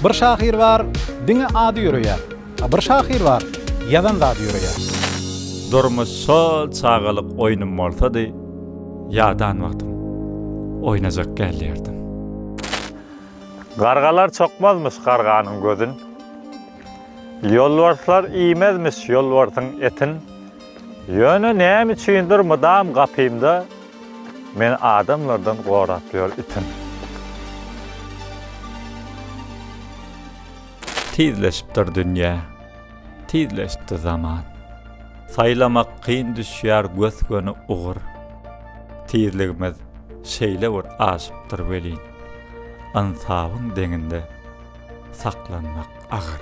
Bir şahir var, dine adı yürüyer. Bir şahir var, yadan da adı yürüyer. Durmuş sol çağalık oyunum olsa da yadan vaktim oynayacak gelirdim. Gargalar çokmazmış garganın gözün. Yolvarslar iymezmiş yolvarsın etin. Yönü neyem içindir mıdam kapıyımda men adamlardan qoratlıyor itin. Tizleşipdir dünya, tizleşti zaman. Saylamak kıyın düşýär göz gönü uğur. Tizligimiz şeyle vur aşıptır velin. Ansabın deňinde saklanmak ağır.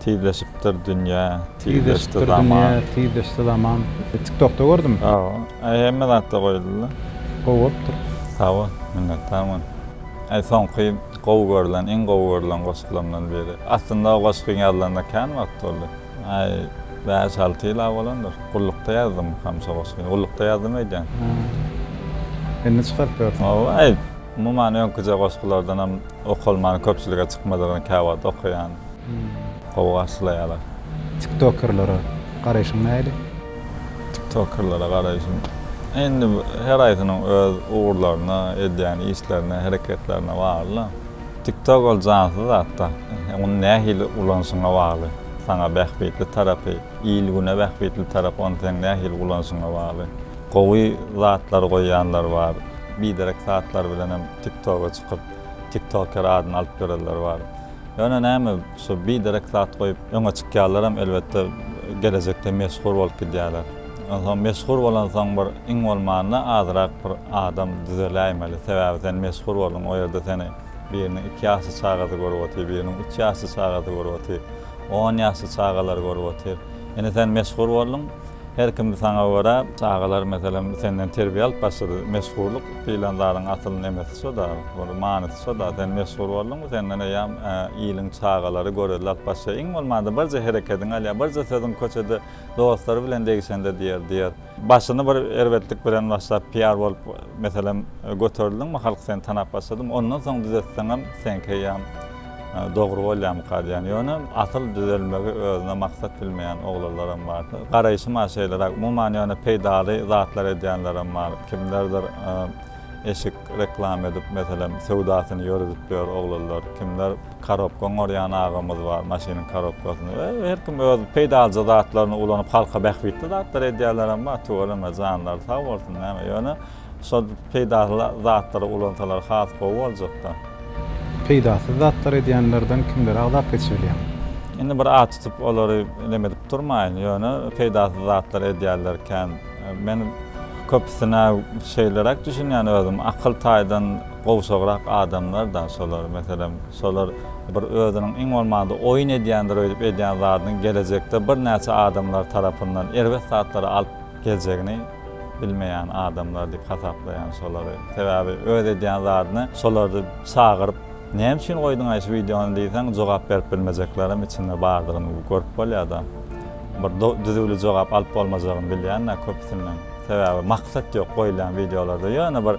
Tizleşipdir dünya, tizleşti zaman. Tizleşti zaman. TikTok'ta gördüm. Hemen hatta koydular. Kovuptur. Sağ ol, minnettarman. Soňky gowy görülen, en gowy görülen goşuklarymdan biri. Aslında o goşukyň ýazylanda kän wagt boldy. 5-6 ýyl bolandyr. Gullukda ýazdym, hamsa goşukyň. Gullukda ýazdym eýden. Enne çykartdyr. Mumany öňküje goşuklardan hem okulmany köpçülige çykmadygan käwat okuyan. Gowy gaşlaýarlar. TikTokerlara garaýşyň näde? TikTokerlara garaýşym. Endi her aýsynyň öz uğurlaryna, edýän işlerine, hereketlerine bagly. TikTok ol jansy zatda. Onu nähili ulansyňa bagly. Sana bähbetli tarapy, iyilgine bähbetli tarapy onu sen nähili ulansyňa bagly. Gowy zatlar goýanlar bar. Biderek saatlar bilen hem TikTok'a çykyp TikToker adyny alyp berýärler bar. Ýöne näme şu biderek saat goýup öňe çykýarlar hem elbetde gelecekde meşhur bolup gidýärler. Ondan meşhur bolan soň bir iň bolmanyna azyrak bir adam düzeläýmeli. Sebäbi sen meşhur bolan o ýerde seni biriniň 2 ýaşy çağady görüp otyr, biriniň 3 ýaşy çağady görüp otyr, 10 ýaşy çağalar görüp otyr. Ene sen meşhur boldun, her kim sana görä çağalar meselem senden terbiýe alyp başlady. Meşhurluk bilenlaryň asyl nemesi şo da, bir manysy şo da. Sen meşhur boldun, senden ýa ýylyň çağalary görelip başlaýar. Iň bolmanda birje hereketiň alýa, birje sözüň köçede dostlary bilen degişende diýer. Başyny bir erwetlik bilen başlap PR bolup meselem götürdüň, halk seni tanap başladym. Ondan soň düzeltseň hem senke ýa dogry bolýam kadýan. Ýöne asyl düzelmegi özüne maksat bilmeýän oglanlaram bar. Garaýşym aşeýler, mumman ýöne peýdaly zatlar edýänlerim bar. Kimlerdir eşik reklam edip meselem sewdasyny ýöredip ber oglanlar, kimler karobka gorýan agymyz bar, maşynyň karobkasyny. Her kim öz peýdaly zatlaryny ulanyp halka bähbetli zatlar edýänlerim bar. Tuğrama zanlar sag bolsun näme ýöne şo peýdaly zatlary ulansalar has gowy boljak da. Peýdasy zatlar edýänlerden kimler agdap geçýärler? Indi bir at tutup olary neme edip durmaýyn. Ýöne peýdasy zatlar edýärlerken men köpüsine şeylerek düşünýän özüm akyl taýdan gowşagrak adamlardan şolar meselem şolar bir özüniň iň bolmanda oýun edýändir öýdüp edýän zadyny gelecekde bir näçe adamlar tarapyndan erwet satlary alyp geljegini bilmeýän adamlar diýip hasaplaýan şolary. Sebäbi öz edýän zadyny şolary çağıryp näme üçin goýduň aýsy videony diýsen jogap berip bilmejeklerim içinde bardygyny görüp bolýar-da. Bir düzüli jogap alyp bolmajagyny bilýän köpüsinden. Sebäbi maksat ýok goýulan videolarda. Ýöne bir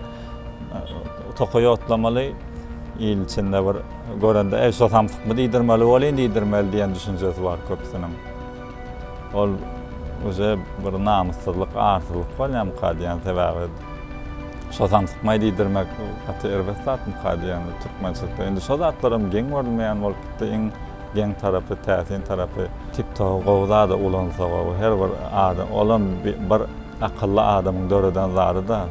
tokoýa otlamaly ýyl içinde bir görende şo samsykmy diýdirmeli bolýan diýdirmeli diýen düşünjesi bar köpüsiniň. Ol öze bir namyssyzlyk, arsyzlyk bolýan kadýan sebäbi şo samsykmy diýdirmek haty erwet satmy kadýan türkmençilikde. Endi şo zatlarym geň görülmeýän bolup gitdi. Iň geň tarapy, täsin tarapy TikTok gowda da ulansa her bir adam olan bir akıllı adamın döreden zady da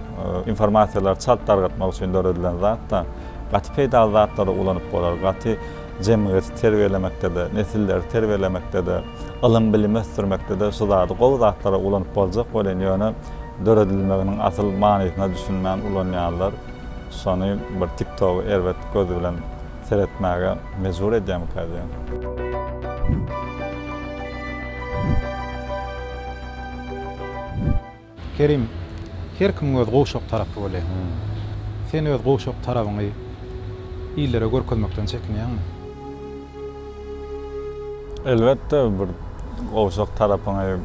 informasiýalar çalt targatmak üçin döredilen zat da gaty peýdaly zatlary ulanyp bolar. Gaty jemgyýet terbiýelemekde de, nesilleri terbiýelemekde de, ilim bilimi ösdürmekde de şu zady gowy zatlary ulanyp boljak bolan ýöne döredilmeginiň asyl manysyna düşünmän ulanýarlar. Şonu bir TikTok erwet gözü bilen seretmäge mejbur edýän kadýan. Kerim, her kim öz gowşak tarapy bolýar. Sen öz gowşak tarabyny ýyllere görkezmekden çekinýärmi? Elbetde bir gowşak tarapyny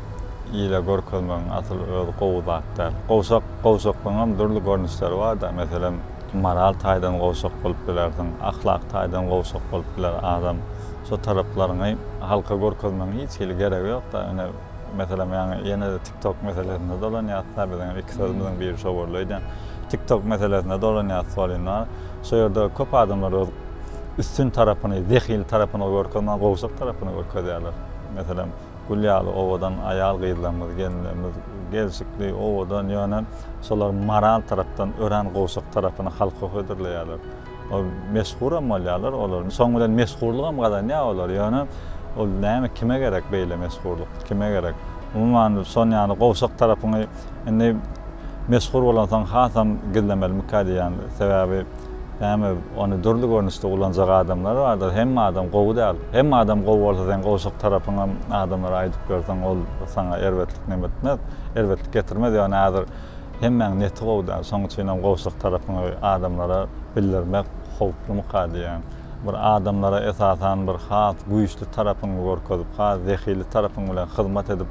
ýyle görkezmek asyl öz gowy zatlar. Gowşaklygyň hem durly görnüşleri bar da, meselem moral taýdan gowşak bolup bilerdiň, ahlak taýdan gowşak bolup biler adam. Şo taraplaryny halka görkezmek hiç gerek ýok da. Mesela ýene TikTok meselesinde dolanýar, tabiň iki sözümizden biri şo bolýar. TikTok meselesinde dolanýar solynar. Şo ýerde köp adamlar üstün tarapyny, zehil tarapyny görkezmek, gowşak tarapyny görkezýärler. Mesela Gulyaly owadan ayal gyýdylmaz gelmemiz, gelşikli owadan ýöne şolar moral tarapdan ören gowşak tarapyny halka höderleýärler. O meşhur bolýarlar, olar soň bilen meşhurlygam gada näme olar ýöne ol näme kime gerek beýle meşhurlyk, kime gerek? Umman soň ýani gowşak tarapyny indi meşhur bolansaň hasam gizlemeli mükadiýan sebäbi näme onu durly görnüşde ulanjak adamlar bardyr. Hemme adam gowy däl. Hemme adam gowy bolsa sen gowşak tarapyna adamlara aýdyp görseň ol saňa erwetlik nemetmez, erwetlik getirmez ýani häzir hemmeň neti gowy däl. Soň üçin gowşak tarapyna adamlara bildirmek howply mykadiýan. Bir adamlara esasan bir has güýçli tarapyny görkezip, has zehili tarapyň bilen hyzmat edip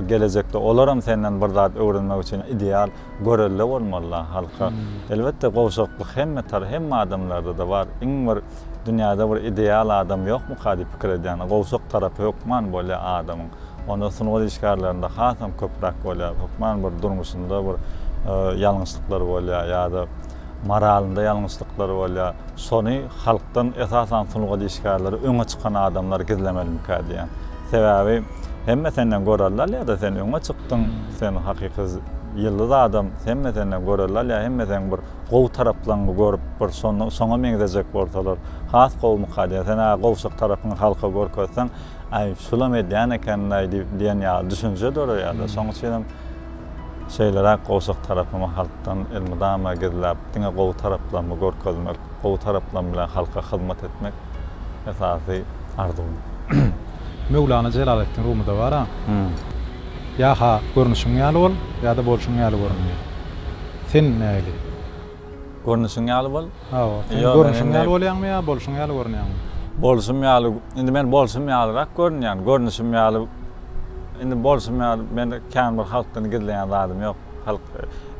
gelecekde olaram senden bir zat öwrenmek üçin ideal görelle bolmaly halka. Elbetde gowşaklyk hemme adamlarda da bar. Iň bir dünýäde bir ideal adam ýokmy hadi pikir edýän? Gowşak tarapy ýokman bolýar adamyň. Onda sunugy işgärlerinde hasam köprak bolýar. Hokman bir durmuşynda bir ýalňyşlyklar bolýar ýa-da moralynda ýalňyşlyklar bolýar. Sony halkdan esasan sunugy işgärleri öňe çykan adamlar gizlemeli mükadiýan. Sebäbi hemme senden görerler ýa-da sen öňe çykdyň, sen hakyky ýyldız adam, hemme senden görerler ýa hemme sen bir gowy taraplarını görüp bir soňa meňdejek bolsalar, has gowy mykadiýa, sen gowşak tarapyny halka görkezsen, ay şulam edýän eken diýen ýa düşünje dörer ýa-da soň üçin şeylere gowşak tarapyny halkdan elmydama gizläp, diňe gowy taraplarını görkezmek, gowy taraplar bilen halka hyzmat etmek esasy arzum. Mevlana Celaleddin Rumi'de var ha. Ya ha görnüşüň ýaly bol, ya da bolşuň ýaly görünýär. Sen näli? Görnüşüň ýaly bol? Ha, görnüşüň ýaly bolýarmy ýa bolşuň ýaly görünýärmi? Bolşum ýaly, indi men bolşum ýalyrak görünýän, görnüşüm ýaly. Indi bolşum ýaly, men kän bir halkdan gizleýän zadym ýok. Halk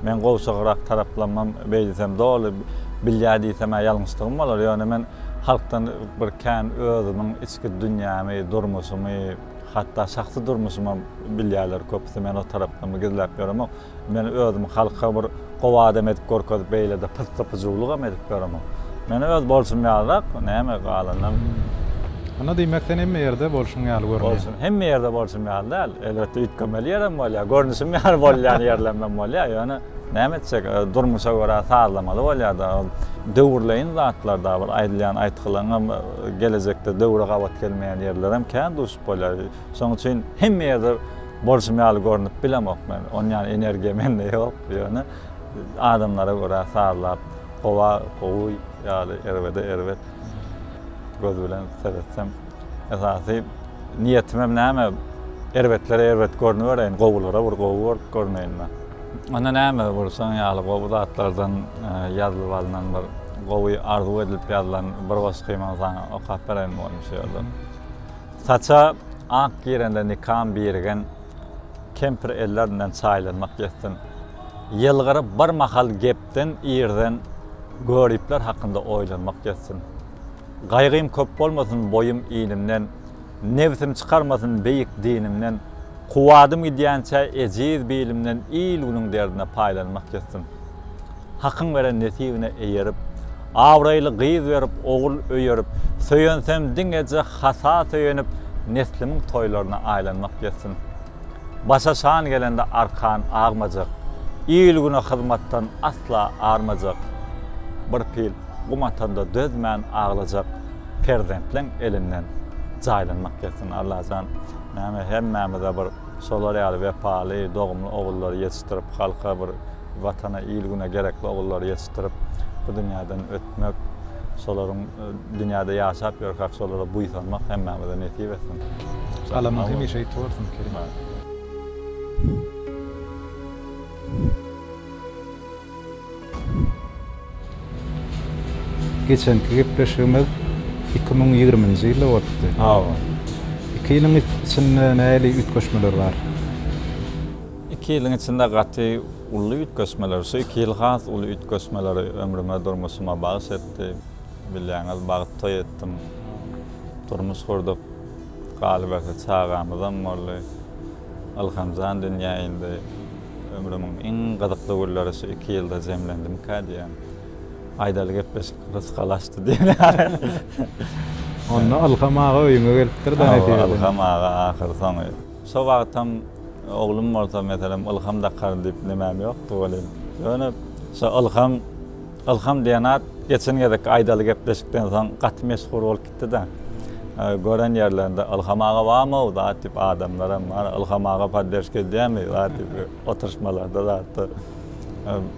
men gowşagyrak taraplanmam beýlesem dolu bilýär diýsem ýalňyşlygym bolar. Ýöne men halkdan bir kän özümiň içki dünýämi, durmuşymy, hatda şahsy durmuşymy bilýärler köpüsi men o tarapdan gizläp ýöremek. Men özüm halka bir gowy adam edip görkezip beýle de pystypyjylyk edip ýöremek. Men öz bolşum ýalyrak näme galanam. Ana diýmek sen hemme ýerde bolşuň ýaly görünýär. Hemme ýerde bolşum ýaly däl. Elbetde ütkemeli ýerem bolýar, görnüşüm ýaly bolýan ýerlemem bolýar. Ýöne näme etsek durmuşa görä sağlamaly bolýar da. Döwürleýin zatlar da bir aýdylýan aýtgylaryň gelecekde döwre gabat gelmeýän ýerler hem kän düşüp bolýar. Soň üçin hemme ýerde bolşum ýaly görnüp bilemek men. Onun ýani energiýa mende ýok. Ýöne adamlara görä sağlap, gowy ýaly erwet göz bilen seretsem esasy niýetim hem näme erwetlere erwet görnübereň, gowulara bir gowy görneýin. Ana näme bolsaň ýaly gowy zatlardan ýazylyp alynan bir gowy arzu edilip ýazylan bir waskyman saňa okap beren bolmuşýardy. Saça ak girende nikam bergen kempir ellerden çaýlanmak ýetsin. Ýylgyry bir mahal gepden ýerden göripler hakynda oýlanmak ýetsin. Gaýgym köp bolmasyn boyum ilimden, nefsim çıkarmasın beýik dinimden, kuwadym gidýänçe ejiz bilimden il unuň derdine paýlanmak ýetsin. Hakyň beren nesibine eýerip, awraýly gyz berip, ogul öýerip, söýensem diňeje hasa söýenip, neslimiň toýlaryna aýlanmak ýetsin. Başa şan gelende arkan ağmajak, il güne hyzmatdan asla armajak. Bir pil gumatanda dözmän ağlajak, perzentleň elinden jaýlanmak ýetsin. Allahjan näme hemmemize bir solar ýaly wepaly, dogumly ogullary ýetişdirip, halka bir watana ilgine gerekli ogullary ýetişdirip, bu dünýäden ötmek, solaryň dünýäde ýaşap ýörkak solara buýsanmak hemmemize nesip etsin. Alamyň hemişe ýetýärsin Kerim. Geçenki gepleşigimiz 2020-nji ýylda boldy. Ha. 2 ýylyň içinde näli ütgeşmeler bar? 2 ýylyň içinde gaty ulu ütkösmeler, şu 2 yıl has ulu ütkösmeleri ömrüme durmuşuma bağış etti. Bilýäňiz bagyt toy etdim. Turmuş kurduk. Galibata çağamyzdan bolly. Alhamzan dünýäinde ömrümiň iň gyzykly günleri şu 2 ýylda jemlendim diýen. Aýdaly gepleş rızkalaşdy diýen. Onu alhamağa öýüňe gelipdir da näçe. Alhamağa ahir soňy. Şo wagtam oglum bolsa meselem ilham dakar diýip nemem ýokdy bolýan. Ýöne şo ilham diýenat geçen gedek aýdaly gepleşikden soň gat meşhur bolup gitdi da. Gören yerlerinde ilhamağa barmy da tip adamlara var. Ilhamağa paddeşke diými? Diýip oturuşmalarda da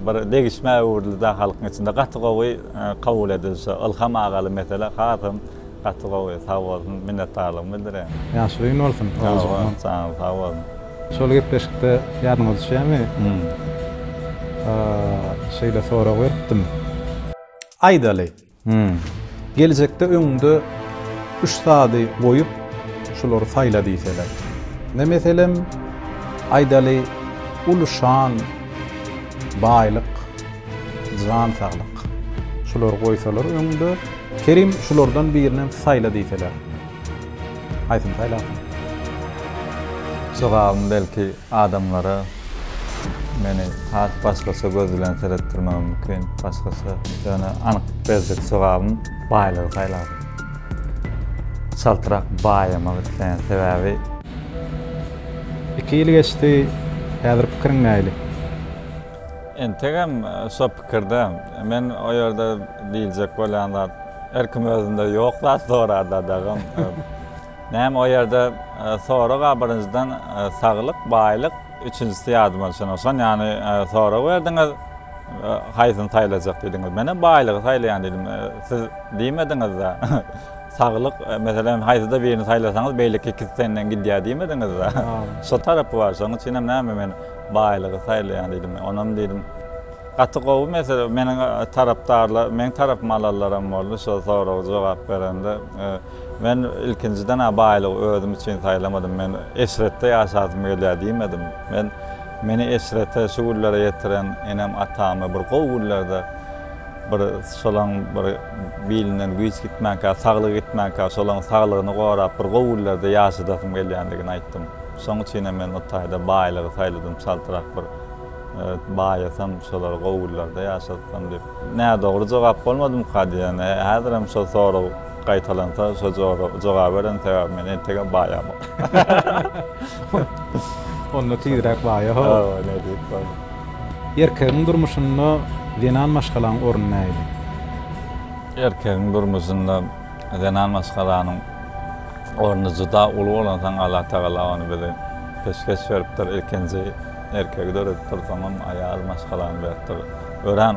bir degişme urdy da halkyň içinde gaty gowy kabul edilse ilhamağa mesele hatym gaty gowy sag bolsun minnetdarlyk bildiren. Ýaşlygyň bolsun. Sag bolsun. Şol gepleşikde ýadyňyza düşýärmi? Şeýle sorak berdim. Aýdaly. Gelecekde öňünde 3 sady goýup şolary saýla diýseler. Ne meselem aýdaly uluşan baýlyk, jan saglyk. Şolary goýsalar öňünde kerim şolardan birine saýla diýseler. Aýtym saýlasyn. Sogam belki adamlara meni has başgasy göz bilen seretdirmem mümkin. Başgasy ýöne anyk bezdik sogam baýlygy saýlar. Saltyrak baýamak üçin sebäbi 2 ýyl geçdi. Häzir pikiriň näýli? Entegem şo pikirde men o ýerde diýiljek bolýanlar erkim özünde ýok da sorarda dagam. Näme o ýerde soraga birinjiden saglyk, baýlyk, üçüncüsi ýadyma düşenoksan, ýani sora berdiňiz haýsyn saýlajak diýdiňiz. Mene baýlygy saýlaýan diýdim. Siz diýmediňiz da. Saglyk meselem haýsyda birini saýlasaňyz beýlik 2 senden gidýär diýmediňiz da. Şo tarapy bar. Şonuň üçin näme men baýlygy saýlaýan diýdim. Onam diýdim. Gaty gowy mesele meniň tarapdarlar, men tarap malallaram boldy. Şo soraga jogap berende men ilkinciden baýlygy özüm üçin saýlamadym. Men eşretde ýaşadym gelýär diýmedim. Meni eşrete şu gullere yetiren enem atamy bir gowullarda bir şolan bir bilinen güýç gitmäkä, saglyk gitmäkä, şolan saglygyny gorap bir gowullarda ýaşadym gelýändigini aýtdym. Şoň üçin men o taýda baýlygy saýladym, saltyrak bir baýasam şolar gowullarda ýaşatsam diýip. Näme dogry jogap bolmadym diýen. Häzir hem şo soraw gaýtalansa şo jogap beren sebäp men entege baýama. Onu tiýdirek baýa. Ne diýip. Erkegiň durmuşynda zenan maşgalaň orny näýdi? Erkegiň durmuşynda zenan maşgalanyň orny juda uly bolan Allah Taala ony bize peşkeş beripdir. Ilkinji erkek dörüp tursamam aýal maşgalany beripdir. Ören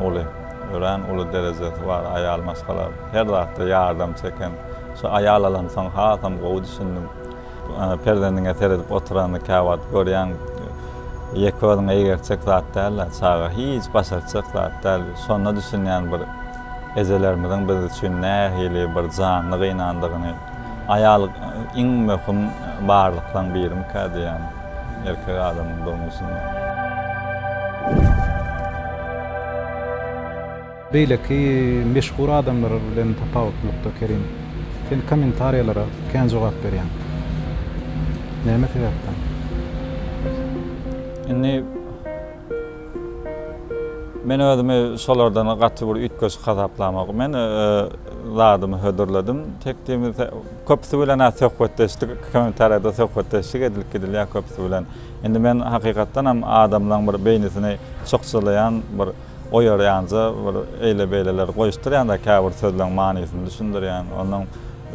uly derejesi bar aýal maşgalar. Her wagtda ýardam çeken. Şu aýal alan soň hasam gowy düşündim. Perdendiňe seredip oturany kawat görýän ýeköň egerçek zat däl, saga hiç başarçak zat däl. Şonu düşünýän bir ezelerimiň biz üçin nähili bir janyny gynandygyny aýal iň möhüm barlykdan birim diýen erkek adamyň durmuşynda. Beýleki meşhur adamlar bilen tapawutlukda kerim. Sen kommentariýalara kän jogap berýän? Näme sebäpden? Inni men özümi şolardan gaty bir ütköş hasaplamak. Men zadymy hödürledim. Tekdimi köpüsi bilen söhbetleşdik, kommentariýada söhbetleşdik edilýär köpüsi bilen. Endi men hakykatdan hem adamlaryň bir beýnisini çokçylayan bir oýarýança bir eýle beýleler goýuşdurýan da käbir sözleň manysyny düşündirýän. Onuň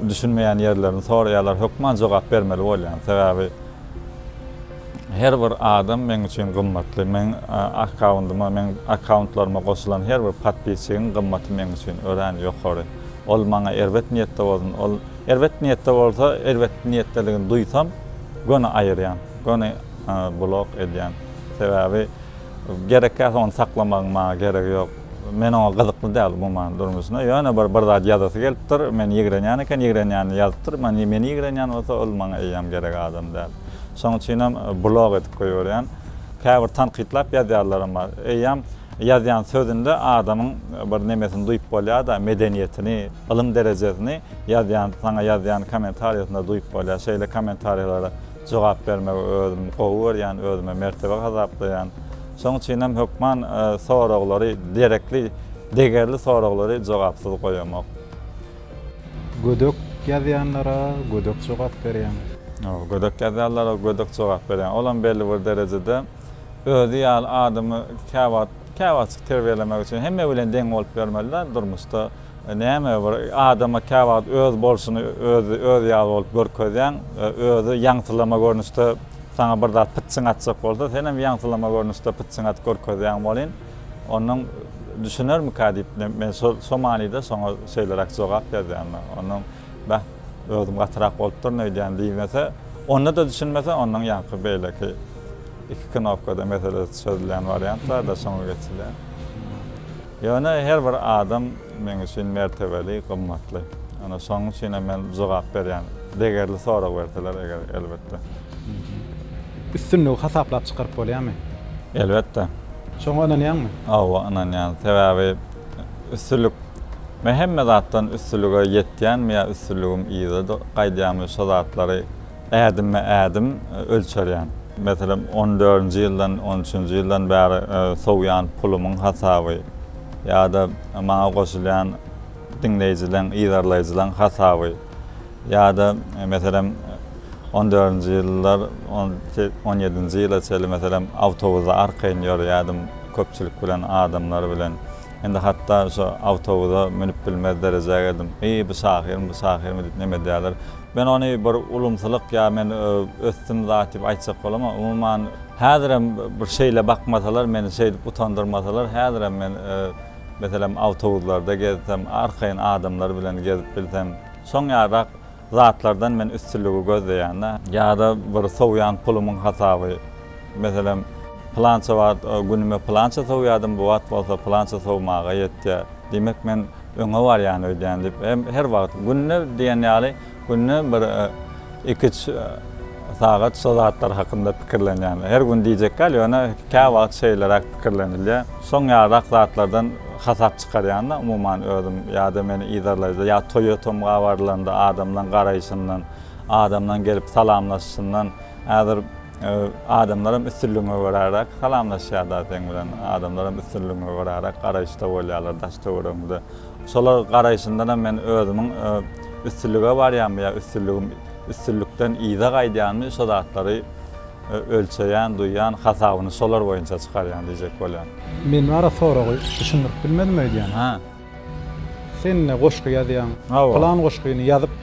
düşünmeýän ýerlerini soraýarlar, hökman jogap bermeli bolýan. Sebäbi her bir adam men üçin gymmatly. Men akkauntlaryma goşulan her bir patbiçiň gymmaty men üçin ören ýokary. Ol maňa erwet niýetde bolsun. Ol erwet niýetde bolsa, erwet niýetdeligini duýsam, gona aýyrýan, gona blok edýän. Sebäbi gerekkä onu saklamagyň maňa gerek ýok. Men ona gyzykly däl bu maň durmuşyna. Ýöne bir zat ýazasy gelipdir. Men ýigrenýän eken, ýigrenýäni ýazypdyr. Men ýigrenýän bolsa ol maňa eýýäm gerek adam däl. Şoň üçin hem blog edip goýýarýan. käbir tanqidlap ýazýarlar ama eýýam ýazýan sözünde adamyň bir nemesini duýup bolýar da medeniýetini, ilim derejesini ýazýan, saňa ýazýan kommentariýasynda duýup bolýar. Şeýle kommentariýalara jogap bermek özüm gowur, ýani özüme mertebe gazaplaýan. Şoň üçin hem hökman soraglary direkli, degerli soraglary jogapsyz goýamak. Gödök ýazýanlara gödök jogap berýän. Gödök ýazýarlara gödök jogap berýän. Olan belli bir derejede özü ýaly adamy käwatçyk terbiyelemek üçin hemme bilen deň bolup bermeliler durmuşda. Näme bir adama käwat öz bolşuny öz ýaly bolup görkezýän, özü ýaňsylama görnüşde saňa bir zat pytçyň atjak bolsa, sen hem ýaňsylama görnüşde pytçyň at görkezýän bolyn. Onuň düşünermi kadip men so manyda soňa şeýlerak jogap berýän. Onuň bäh özüm gatyrak bolupdyr näýdän diýmese, onu da düşünmese onuň ýanky beýleki iki knopkada mesele çözülen variantlar da soňa geçiler. Ýöne her bir adam men üçin mertebeli, gymmatly. Ana soň üçin men jogap berýän. Degerli sorak berdiler elbetde. Üstünlüğü hasaplap çıkarıp bolýarmy? Elbetde. Şoň ananýanmy? Awa ananýan. Sebäbi üstünlük mehemme zatdan üstünlüge ýetýän ýa üstünlügüm ýygy gaýdýamy şo zatlary ädim ölçerýän. Mesela 14-nji ýyldan 13-nji ýyldan bäri sowýan pulumyň hasaby ýa-da maňa goşulýan dinleýijileň, ýygarlaýjylaň hasaby ýa-da mesela 14-nji ýyllar 17-nji ýyla çeli mesela awtobusa arkaýyn ýörýärdim köpçülik bilen adamlar bilen. Endi hatta şu awtobusa minip bilmez derejäge geldim. Bu sahir mi neme diýerler. Ben onu bir ulumsylyk ýa men östim zat diýip aýtsak bolammy? Umumyň häzirem bir şeýle bakmasalar, meni şeýle utandyrmasalar, häzirem men mesela awtobuslarda gezsem, arkaýyn adamlar bilen gezip bilsem, soň ýarak zatlardan men üstünlügi gözleýän, ýa-da bir sowýan pulumyň hasaby. Mesela plança var, günüme plança sowýadym, bu wagt bolsa plança sowmaga ýetdi. Demek men öňe var ýani öýdän diýip her wagt günne diýen ýaly günne bir 2-3 saat şo zatlar hakynda pikirlenýän. Her gün diýjek gal ýöne käwagt şeýlerak pikirlenilýär. Soň ýarak zatlardan hasap çykarýan da umumyň özüm ýa-da meni ýygarlaýdy. ýa Toyotamga barlanda adamdan garaýşyndan, adamdan gelip salamlaşyşyndan, häzir adamlarym üstünlüğüne görärak salamlaşýar da sen bilen. Adamlarym üstünlüğüne görärak garaýşda bolýarlar, daşda görüňde. Şolar garaýşyndan men özümiň üstünlüge barýarmy ýa üstünlükden ýyga gaýdýanmy şo zatlary ölçeýän, duýýan, hasabyny şolar boýunça çykarýan diýjek bolýan. Men ara soragy düşünüp bilmedim öýdýän. Sen goşgy ýazýan, plan goşgyny ýazyp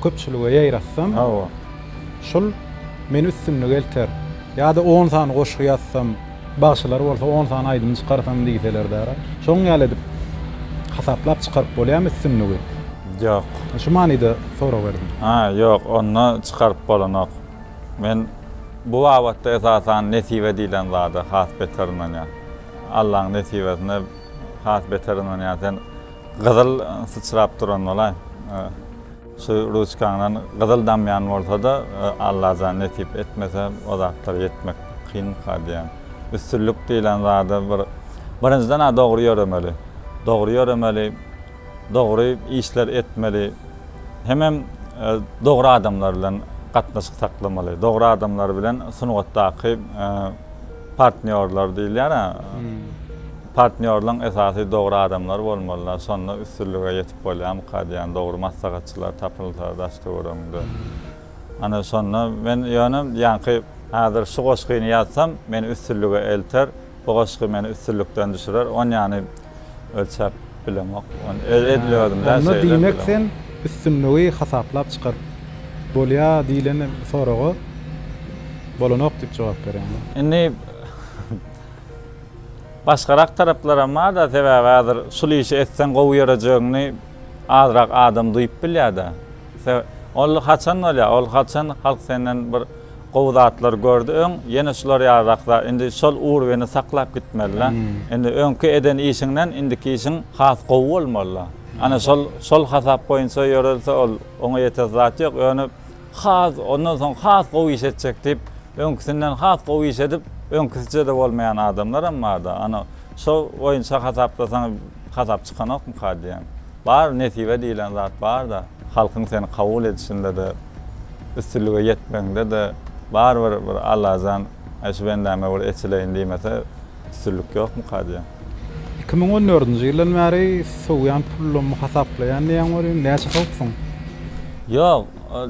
köpçülige ýaýratsam, şol men üstünlüge elter. Ýa-da 10 san goşgy ýazsam, bagşylar bolsa 10 san aýdymy çykarsam diýseler dära. Şoň ýaly edip hasaplap çykaryp bolýarmy üstünlügi? Yok. Şu manida sorak berdim. Yok, onu çıkarıp bolanok. Men bu wagtda esasan nesibe diýilen zada has beterinden. Allah'ın nesibesine has beterinden sen gyzyl sıçrap duran ola. Şu ruçkandan gyzyl damyan bolsa da Allah zan nesip etmese o zatlar yetmek kyn hadýan. Üstünlük diýilen zada birinjiden dogry ýöremeli. Dogry ýöremeli. Dogry işler etmeli. Hemem dogry adamlar bilen gatnaşyk saklamaly. Dogry adamlar bilen sungatdaky partnerler diýilýär. Partnerlaryň esasy dogry adamlar bolmalylar. Sonra üstünlüge ýetip bolýar, kadýan dogry maslahatçylar tapylýar daşda görüňde. Ana sonra men ýanky häzir şu goşgyny ýazsam, meni üstünlüge elter, bu goşgy meni üstünlükden düşürer. On ýani ölçäp bilemek. Edilýärdim da şeýle. Onu diýmek sen üstünlügi hasaplap çykaryp bolýar diýilen soragy bolanok diýip jogap berýän. Indi başgarak taraplara ma da sebäbi häzir şuly işi etsen gowy azrak adam duýup bilýär-de. Ol haçan bolýar, ol haçan halk senden bir gowdatlar gördüň, ýene şular ýarakda indi şol urweny saklap gitmeliler. Indi öňkü eden işiňden indiki işiň has gowy bolmaly. Ana şol hasap boýunça ýörelse ol oňa ýeter zat ýok. Ýöne has ondan soň has gowy iş etjek diýip öňküsinden has gowy iş edip öňküsije de bolmayan adamlar hem barda. Ana şo oýunça hasaplasaň hasap çykanok mu diýen. Bar netibe diýilen zat bar da halkyň seni kabul edişinde de üstünlüge yetmende de bar bir Allah'dan aşı bendäme bir etleýin diýmese üstünlük ýok mu diýen. 2014-nji ýylyň bäri soňyan pullumy hasaplaýan diýen boly näçe hoksyň? Ýok,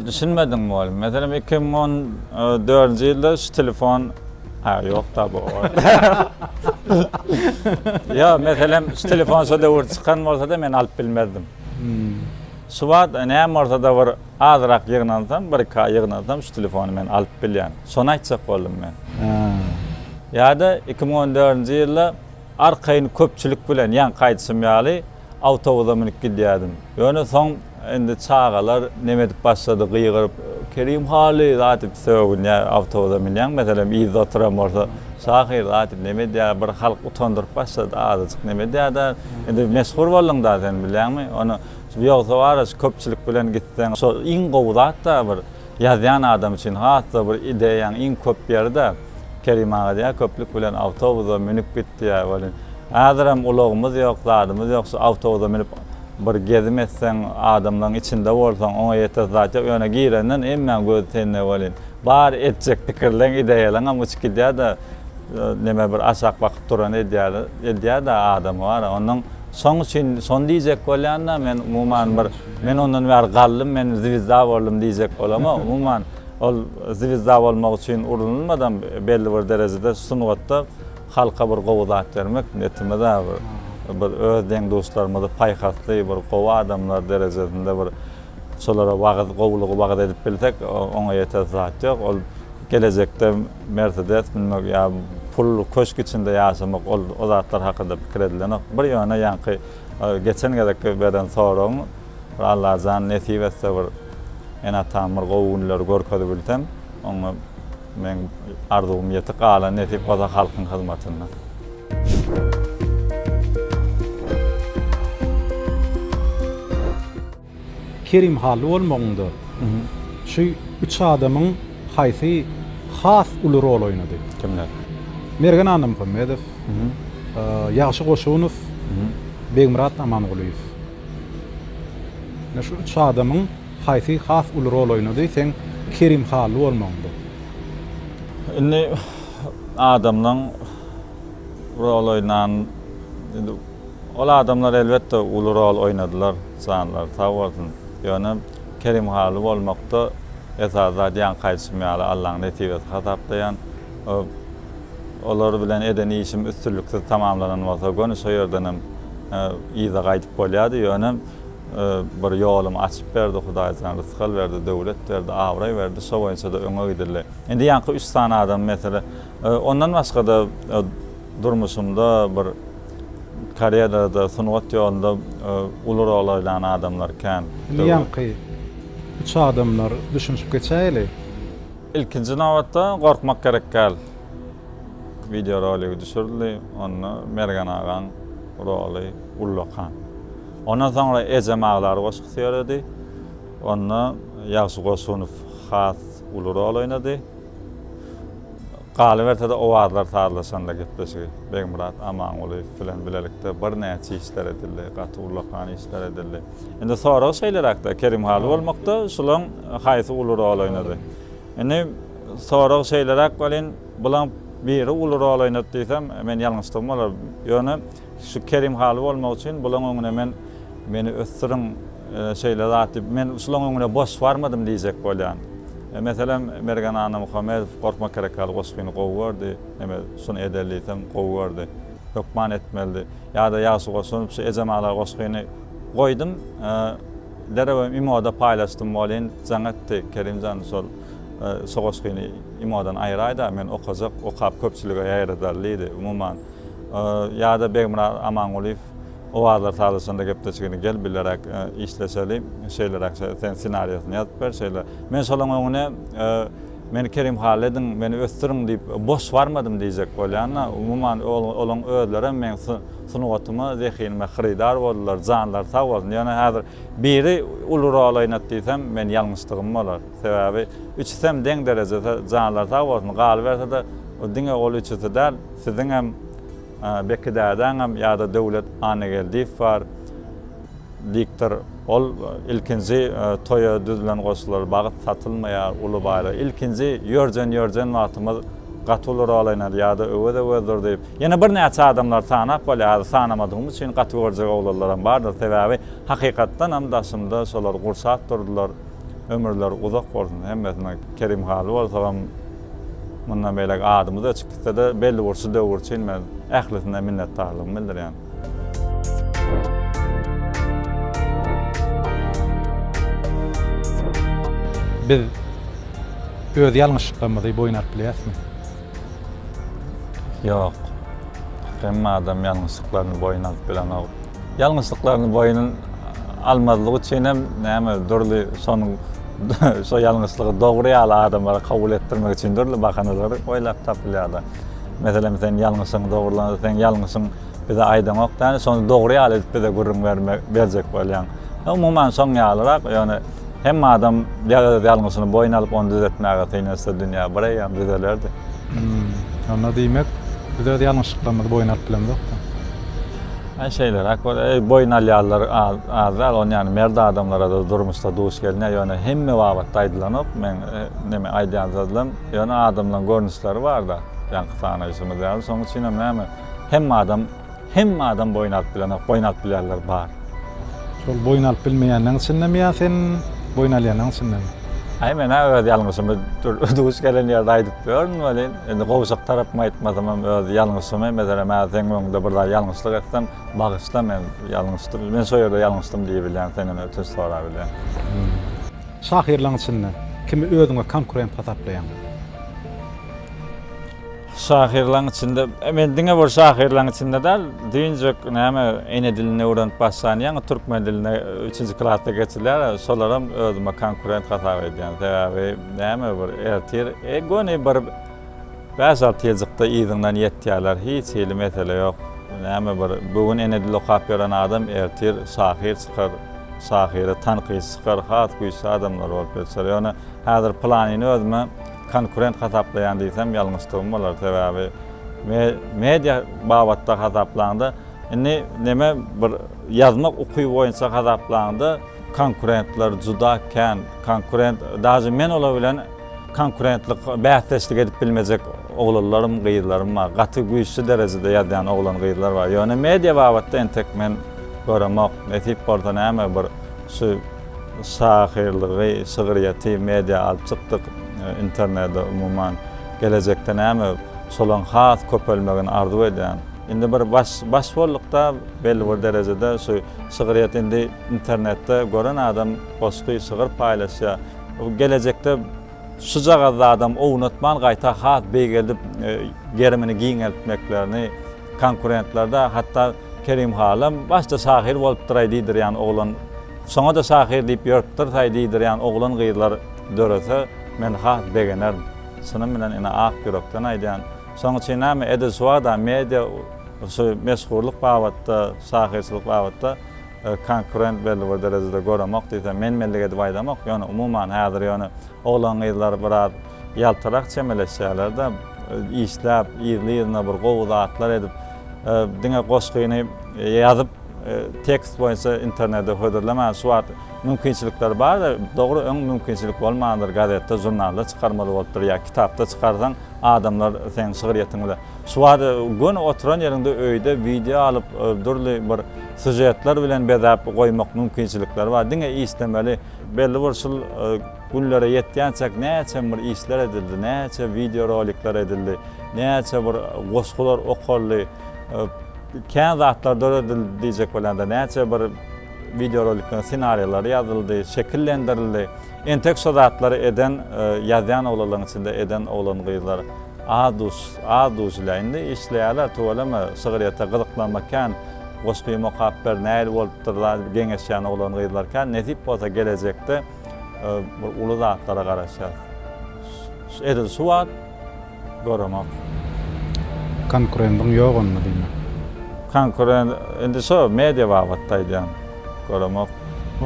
düşünmedim bol. Mesela 2014-nji ýylda şu telefon ýok da bu. Ya mesela şu telefon şo döwür çykan bolsa da men alyp bilmezdim. Şu wagt näme ortada bir azrak ýygnansam, 1-2 ýygnansam şu telefony men alyp bilýän. Şonu aýtsak boldum men. Ýa-da 2014-nji ýylda arkaýyn köpçülik bilen ýan gaýtysym ýaly awtobusa minip gidýärdim. Ýöne soň endi çağalar neme dip başlady gyýgyryp Kerim haly zatyp söwgün ýa awtobusa minýän meselem ýyz oturam bolsa şahyr zatyp neme diýär bir halk utandyryp başlady azyk neme diýär endi meşhur boldyň da sen bilýärmi onu ýogsa var köpçülik bilen gitsen şo iň gowzat da bir ýazýan adam üçin hatda bir ideýaň iň köp ýerde Kerim ağa diýär köplük bilen awtobusa minip gitdiýär bolýan. Häziram ulagymyz ýok, zadymyz ýok, şu awtobusa minip bir gezim etsen adamlaryň içinde bolsaň oňa ýeter zat ýok. Ýöne girenden emmen göz sende bolýan. Bar etjek pikirleň ideýalaň am uçup gidýär da neme bir aşak bakyp duran edýär da adam bar. Onuň soň üçin son diýjek bolýanda men ondan ber gallym, men zivizda boldum diýjek bolama. Umuman ol zivizda bolmak üçin urunulmadan belli bir derejede sungatda halka bir gowzat bermek netmede bir öz deň dostlarymyzy paýhasly bir gowa adamlar derejesinde bir şolara wagt gowlugy wagt edip bilsek oňa ýeter zat ýok. Ol gelecekde Mercedes bilmek ýa pul köşk içinde ýaşamak o zatlar hakynda pikir edilen. Bir ýöne ýanky geçen gezek beren soraň Allah zan nesip etse bir ena tamir gowunlar görkedi bilsem oňa men arzum ýetip galan nesip goza halkyň hyzmatyna. Kerim haly bolmagyňda şu üç adamyň haýsy has uly rol oýnady? Kimler? Mergen Hanım Muhammedow, Ýagşy Goşunow, Begmurat Amangulyýew. Şu üç adamyň haýsy has uly rol oýnady sen Kerim haly bolmagyňda? Indi adamlaryň rol oýnan ol adamlar elbetde uly rol oýnadylar, sanlar sag bolsun. Ýöne Kerim haly bolmakda esasda ýan gaýtysym ýaly Allahyň netibesi hasapdaýan olar bilen eden işim üstünlükde tamamlanan bolsa gönü şo ýerden hem ýyza gaýtyp bolýardy. Ýöne bir ýolum açyp berdi Hudaýdan rızkal berdi, döwlet berdi, awray berdi, şo boýunça da öňe gidildi. Endi ýanky 3 sany adam mesele ondan başga da durmuşymda bir kariyerada sungat ýolunda uly rol oýnan adamlar kan. Ýanky üç adamlar düşünüp geçäýli. İlkinji nawatda gorkmak gerek gal. Video roly düşürdi, onu Mergen ağaň roly Ullakan. Ondan sonra Ecem ağalar goşuk söýledi. Onu Ýagşy Goşunow has uly rol oýnady. Galybertede owazlar sarlaşanda gitmesi Begmurat Amangulyýew bilen bilelikde bir näçe işler edildi, gaty Ullakan işler edildi. Endi sonra şeýler hakda Kerim haly bolmakda şulaň haýsy uly rol oýnady. Endi sonra şeýler hak bolan bulan biri uly rol oýnady diýsem men ýalňyşdym bolar. Ýöne şu Kerim haly bolmak üçin bulan öňüne meni ösdüriň şeýle zaty men şulaň öňüne boş barmadym diýjek bolýan. Mesela Mergen Hanım Muhammedow gorkmak gerek gal goşgyny gowurdy, neme şunu edelliýsem gowurdy. Hökman etmeldi. Ýa-da Ýagşy Goşunow şu Ecem ağalar goşgyny goýdum. Derewem imoda paýlaşdym bolýan. Jaňatdy Kerimjan şol goşgyny imodan aýraýda men okap köpçülüge ýaýradallydy. Umuman ýa-da Begmurat Amangulyýew owazlar sarlaşanda gepleşigini gel bilerek işleşeli şeyler sen senaryosyny ýazyp ber şeyler. Men şolaň öňüne men Kerim halydyň meni ösdüriň diýip boş barmadym diýjek bolýanna. Umuman olaň özleri men sunugatyma zehynime hyrydar boldylar, janlar sag bolsun. Ýöne häzir biri uly rol oýnady diýsem men ýalňyşdygym bolar. Sebäbi üçsem deň derejede janlar sag bolsun. Galy berse de O diňe ol üçüdär, siziň hem bekidäden hem ýa-da döwlet anegel var. Diktor ol ilkinji toya düzülen goşular bagyt satylmaýar, uly baýra. İlkinji ýörjen wagtymyz gatylar alaýnar ýa-da öwede diýip. Ýene bir näçe adamlar sanap bolýar, sanamadygymyz üçin gaty gorjak oglanlaram bardyr. Sebäbi hakykatdan hem daşymda şolar gursat durdular. Ömürler uzak bolsun. Hemmesine Kerim haly bolsa mundan beýle adymyz açyk gitse-de belli bir şu döwür üçin men ählisinden minnetdarlygym bildirýän. Biz öz ýalňyşlyklarymyzy boýnap bilýäsmi? Yok. Hemme adam ýalňyşlyklaryny boýnap bilen o. Ýalňyşlyklaryny boýnun almazlygy üçin hem näme durly şonuň şo ýalňyşlygy dogry ýaly adamlara kabul etdirmek üçin durly bahanalary oýlap tapylýarlar. Meselem sen ýalňyşyň dogrylansa, sen ýalňyşyň bize aýdamakdan şonu dogry ýaly edip bize gurrun berjek bolýan. Umuman şoň ýalyrak ýani hemme adam ýalňyşyny boýun alyp onu düzeltmäge teýnese dünýä birem düzelerdi. Onda diýmek, biz öz ýalňyşlyklarymyzy boýun alyp bilemdikda. Şeyler, boyun alýarlar azal, on yani merde adamlara da durmuşda duş gelýär, ýöne hemme wagtda aýdylanyp, men neme aýdýandylar, ýöne adamlaryň görnüşleri bar da, ýa-ni sanaýşymyz ýa-da soň üçin näme hemme adam boyun alyp bilýärler bar. Şol boyun alyp bilmeýänleň içindemi ýa sen boyun alýanlaň içindemi? Men öz ýalňyşymy duş gelen ýerde aýdyp berdim welin. Endi gowşak tarapmy aýtmasam hem öz ýalňyşymy, mesela men seň öňünde bir ýalňyşlyk etsem, bagyşla men ýalňyşdyr. Men şo ýerde ýalňyşdym diýip bilýän, senden ötüş sora bilýän. Şahyrlaryň içinde kimi özüňe konkurent tapaplaýan? Şahyrlaryň içinde, men diňe bir şahyrlaryň içinde däl, diýinjek näme ene dilini öwrenip başlaýan, türkmen dilini 3-nji klasda geçirler, şolaram özüme konkurent hasap edýän. Sebäbi näme bir ertir, goni bir 5-6 ýylda ýygyňdan ýetýärler, hiç hili mesele ýok. Näme bir bugün ene dil okap beren adam ertir şahyr çykar, şahyry tanqys çykar, hat güýçli adamlar bolup geçer. Ýöne häzir planyny özüme konkurent hasaplayan diýsem ýalňyşdygym bolar. Sebäbi media babatda hasaplandy. Indi neme bir ýazmak okuy boýunça hasaplandy. Konkurentler juda kän, konkurent dazy men ola bilen konkurentlik bähsleşlik edip bilmejek oglanlarym, gyýylarym bar. Gaty güýçli derejede ýazan oglan gyýylar bar. Ýöne media babatda entek men göremek netip bolsa näme bir şu şahyrlygy, şygyryaty media alyp çykdyk. İnternetde umuman gelecekde näme solan has köpelmegini arzu edýän. Indi bir başbollukda belli bir derejede şu şygyryat indi internetde gören adam goşky şygyr paýlaşýar. Gelecekde şu jagada adam ownatman gaýta has beýgeldip gerimini giňeltmeklerini konkurentlarda hatda Kerim halam başda şahyr bolup duray diýdirýän oglan, soňa da şahyr diýip ýörpdir diýdirýän oglan gyýylar dörese men has begener. Şunun bilen ene ak ýürekden aýdýan. Soň üçin näme edeswada media şu meşhurlyk babatda, şahyrçylyk babatda konkurent belli bir derejede göremek diýsem menmenlik edip aýdamak, ýöne umuman häzir ýöne oglan gyýylar biraz ýaltyrak çemeleşýärler-de, işläp, ýyly-ýylyna bir gowuzatlar edip, diňe goşkyny ýazyp tekst boýunça internetde höderlemän suwat mümkinçilikler bar da, dogry öň mümkinçilik bolmandyr gazetde, jurnalda çykarmaly bolupdyr ýa kitapda çykarsan adamlar seň şygyryatyňy bilen. Suwat gün oturan ýerinde öýde video alyp durly bir sujetler bilen bezap goýmak mümkinçilikler bar. Diňe islemeli belli bir şol günlere ýetýänçek näçe bir işler edildi, näçe video rolikler edildi, näçe bir goşgular okully, kän zatlar döredildi diýjek bolanda, näçe bir video rolikler, senaryolar ýazyldy, şekillendirildi. Entek şozatlary eden ýazan oglanlaryň içinde eden oglan gyýylar aduslayny işleýärler, tolama şygyrýata gyzyklanmakän, goşky mukabber näil bolupdyrlar, geňeşýän oglan gyýylar kän netip bolsa gelecekde ulu zatlara garaşýar. Edil suwat göremek. Konkurentin ýok onmy diýmek. Konkurent indi şo media babatda aýdýan. Göremek.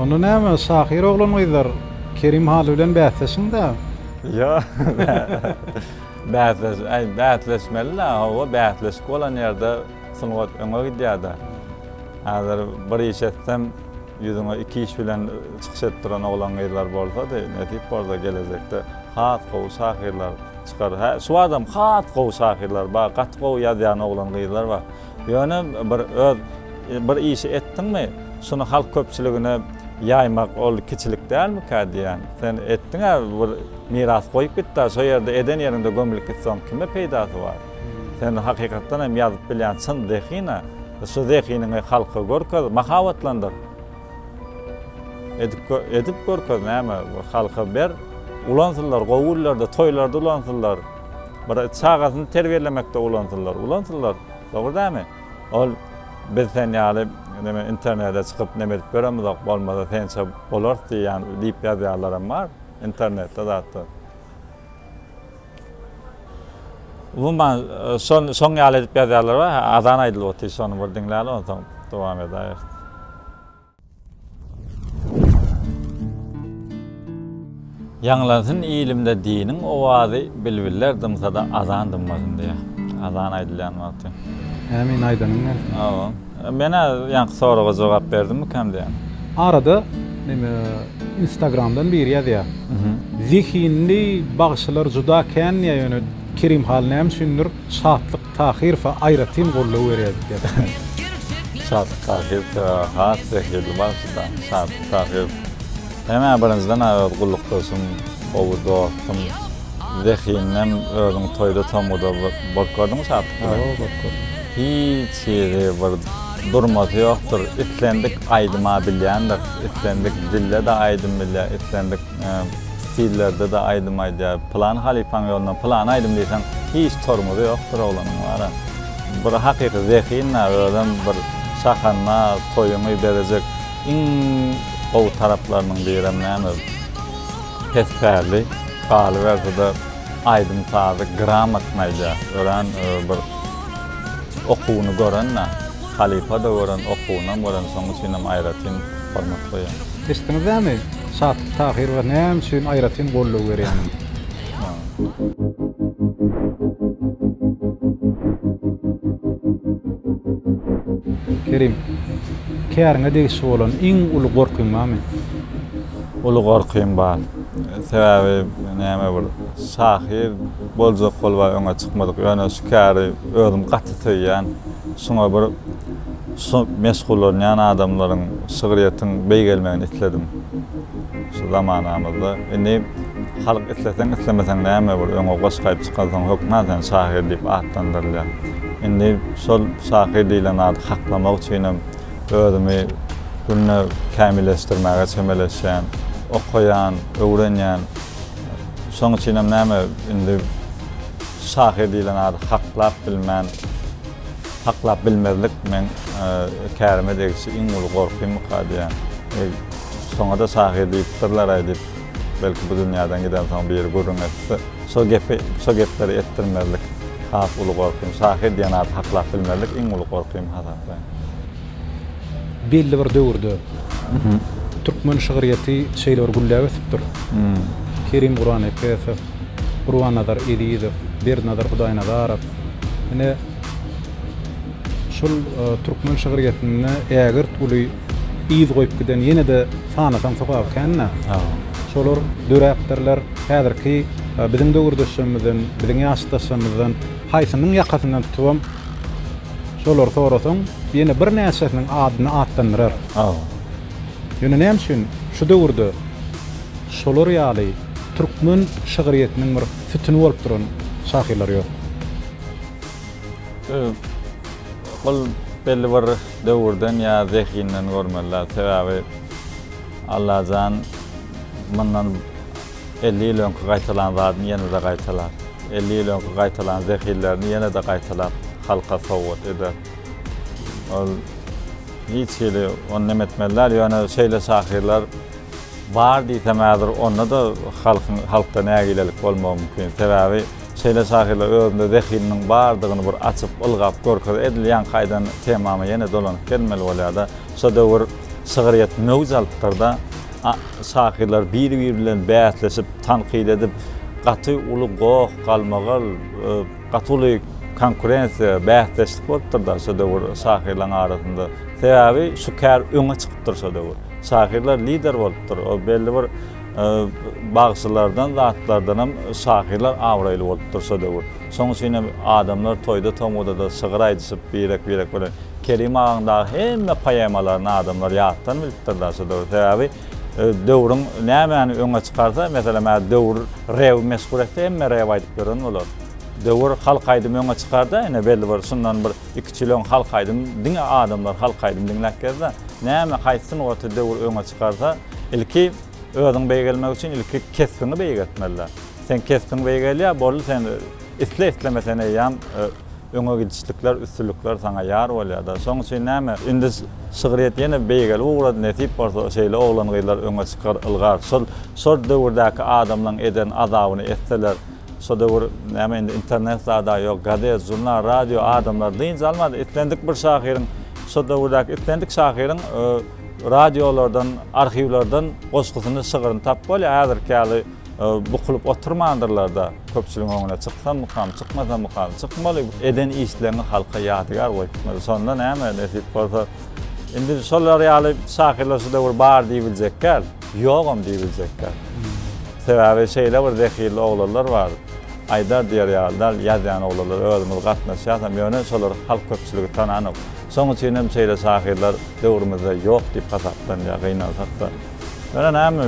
Onu näme şahyr oglan gyýylar Kerim haly bilen bäsleşiň da. Ya. Bätleşmeli la, o bätleşik olan yerde sınıvat öňe gidýärdi. Hazır bir iş etsem, yüzüňe iki iş bilen çykyş etdiren oglan gyzlar bolsa-da, netip bolsa gelecekde hat gowy şahyrlar çıkar. Ha, şu adam hat gowy şahyrlar, ba gat gowy ýazýan oglan gyzlar bar. Ýöne bir iş etdiňmi, şunu halk köpçüligine ýaymak ol kiçilik dälmi kadiýan? Sen etdiň-ä bir miras goýup gitdi, şo ýerde eden ýerinde gömülip gitsäň kime peýdasy bar? Sen hakykatdan hem ýazyp bilýän çyn dehine, şu dehiniňi halka görkezip mahawatlandyr. Edip görkezip näme halka ber, ulansynlar, gowullarda, toýlarda ulansynlar. Bir çağasyny terbiýelemekde ulansynlar. Dogry dämi? Ol biz sen ýaly internete çıkıp nemet göremizok bolmasa sençe bolar diýen diýip ýazýarlaram bar internetde zatda. Bundan son ýaly edip ýazýarlar bar, azan aýdylyp otyr şonu bir diňläli onsoň dowam edýär. Ýanglansyn ilimde diniň owazy bilbiller dymsada azan dymmasyn diýär. Azan aýdylýan wagty. Emin aýdanyň näme? Awa. Mena ýanky soraga jogap berdimmi kam diýen? Arada Instagramdan bir ýazýar. Zihinli bagşylar juda kän ýöne kirim hal näme şundur şatlyk tahir fa aýratym gollaw berýär. Şatlyk tahir hat zehirli bagşyda şatlyk tahir. Hemen birinizden gulluk bolsun, owuda, zehinem özüň toýda tamuda bolkardyň şatlyk. Hiç bir durması yoktur. İtlendik aydıma bilýändir. İtlendik dille de aydım bilýär. İtlendik stillerde de aydım aýdýar. Plan halifaň ýolundan plan aydım diýsen hiç tormuzy yoktur olanyň bara. Bir hakyky zehinna ölen bir şahanna toýumy berejek iň gowy taraplarynyň birem näme? Pesperli, galy berdi aydım tazy gramat naýda. Ölen bir okuwuny görenna, halifa da gören okuwundan gören soňy sinem aýratyn hormat goýan. Eşitdiňizmi? Şatlyk tahir we näme üçin aýratyn gollaw berýän? Kerim, kärine degişi bolan iň uly gorkuň näme? Uly gorkuň bar. Sebäbi näme bir şahir boljak bolba öňe çykmadyk. Ýöne şu käri özüm gaty töýýän. Şoňa bir meşgullanýan adamlaryň şygyryatyň beýgelmegini isledim. Şu zamanamyzda. Indi halk isleseň islemeseň näme bir öňe goşgaýyp çykasaň hökmän şahir diýip atlandyrylýar. Indi şol şahir diýilen ady haklamak üçin özümi günne kämilleşdirmäge çemeleşýän, okuyan, öwrenýän. Şoň üçin näme indi şahir diýilen ady haklap bilmezlik men kärime degişi iň uly gorkuň kadiýan. Soňa da şahir diýipdirler aýdyp belki bu dünýäden giden soň bir görüň etse, so gepleri etdirmezlik has uly gorkuň. Şahir diýen ady haklap bilmezlik iň uly gorkuň hazırda. Belli bir döwürde Türkmen şygyryaty şeýler gülläp ötüpdir. Kerim Guran Epesov, Ruwan Nazar Eliýew, Bernadar Hudaýnazarov. Ine şol Türkmen şygyryatyny ägir uly iýiz goýup giden ýene de sanasan sokap känne. Şolar döräpdirler. Häzirki biziň döwürdeşimizden, biziň ýaşdaşlarymyzdan haýsynyň ýakasyndan tutubam. Şolar sorasaň ýene bir näçesiniň adyny atlandyrar. Ýöne näme üçin şu döwürde şolar ýaly Türkmen şygyryatynyň bir sütüni bolup duran şahyrlar ýok. Bol belli bir döwürden ýa zehinden görmeler. Sebäbi Allahjan mundan 50 ýyl öňkü gaýtalan zadyny ýene de gaýtalar. 50 ýyl öňkü gaýtalan zehirlerini ýene de gaýtalap halka sowgat eder. Ol hiç ýyly onu nemetmeler, ýöne şeýle şahyrlar bar diýsem häzir onda da halkda nägilelik bolmagy mümkin. Sebäbi şeýle şahyrlar özünde zehiriniň bardygyny bir açyp ılgap görkezip edilýän gaýdan temamy ýene dolanyp gelmeli bolýar-da. Şo döwür şygyrýat mewjudlykda şahyrlar bir-biri bilen bäsleşip, tanqid edip, gaty uly goq, galmagal, gatyly konkurensiya, bähdeşlik bolupdyr da şu döwür şahyrlaryň arasynda. Sebäbi şu kär öňe çykypdyr şu döwür. Şahyrlar lider bolupdyr. O belli bir bagşylardan, zatlardan hem şahyrlar awraýly bolupdyr şu döwür. Soň üçin adamlar toýda tomuda da sygyr aýdyşyp birek böyle Kerim ağındaky hemme poemalaryny adamlar ýatdan bilipdirler şu döwür. Sebäbi döwrüň nämäni öňe çykarsa, meselem döwür rew meşgul etse hemme rew aýdyp gören bolar. Döwür halk aýdym öňe çykarda, ene belli bir şundan bir 2 çylon halk aýdym diňe adamlar halk aýdym diňläpkezde, näme haýsyn oty döwür öňe çykarsa, ilki özüň beýgelmek üçin ilki kesbini beýgetmeliler. Sen kesbini beýgelýär, bolu sen islemesene ýam öňe gidişlikler, üstünlükler sana ýar bolýar da. Soň üçin näme? Indi şygyryat ýene beýgel ugrad nesip bolsa şeýle oglan gyýlar öňe çykar ylgar. Şol döwürdäki adamlaryň eden azabyny etseler, so döwür näme indi internet zada ýok, gazet, jurnal, radio adamlar diýince almady. Etlendik bir şahyryň, so döwürdäki etlendik şahyryň radiolardan, arhiwlerden goşgusyny şygyryny tap bolýar. Häzirki ýaly bukulyp oturmandyrlar da. Köpçüliň öňüne çyksan mukam, çykmasam mukam, çykmaly. Eden işlerini halka ýadygar goýupdyr. Sonda näme nesip bolsa, indi şolar ýaly şahyrlar şu döwür bar diýiljekler, ýogam diýiljekler. Sebäbi şeýle bir zehirli oglanlar bar. Aýdar diýer ýalylar, ýazan oglanlar özümiz gatnaşýarsam ýöne şolar halk köpçüligi tananyp. Soň üçin hem şeýle şahyrlar döwrümizde ýok diýip hasaplanýar, gynalsakda. Ýöne näme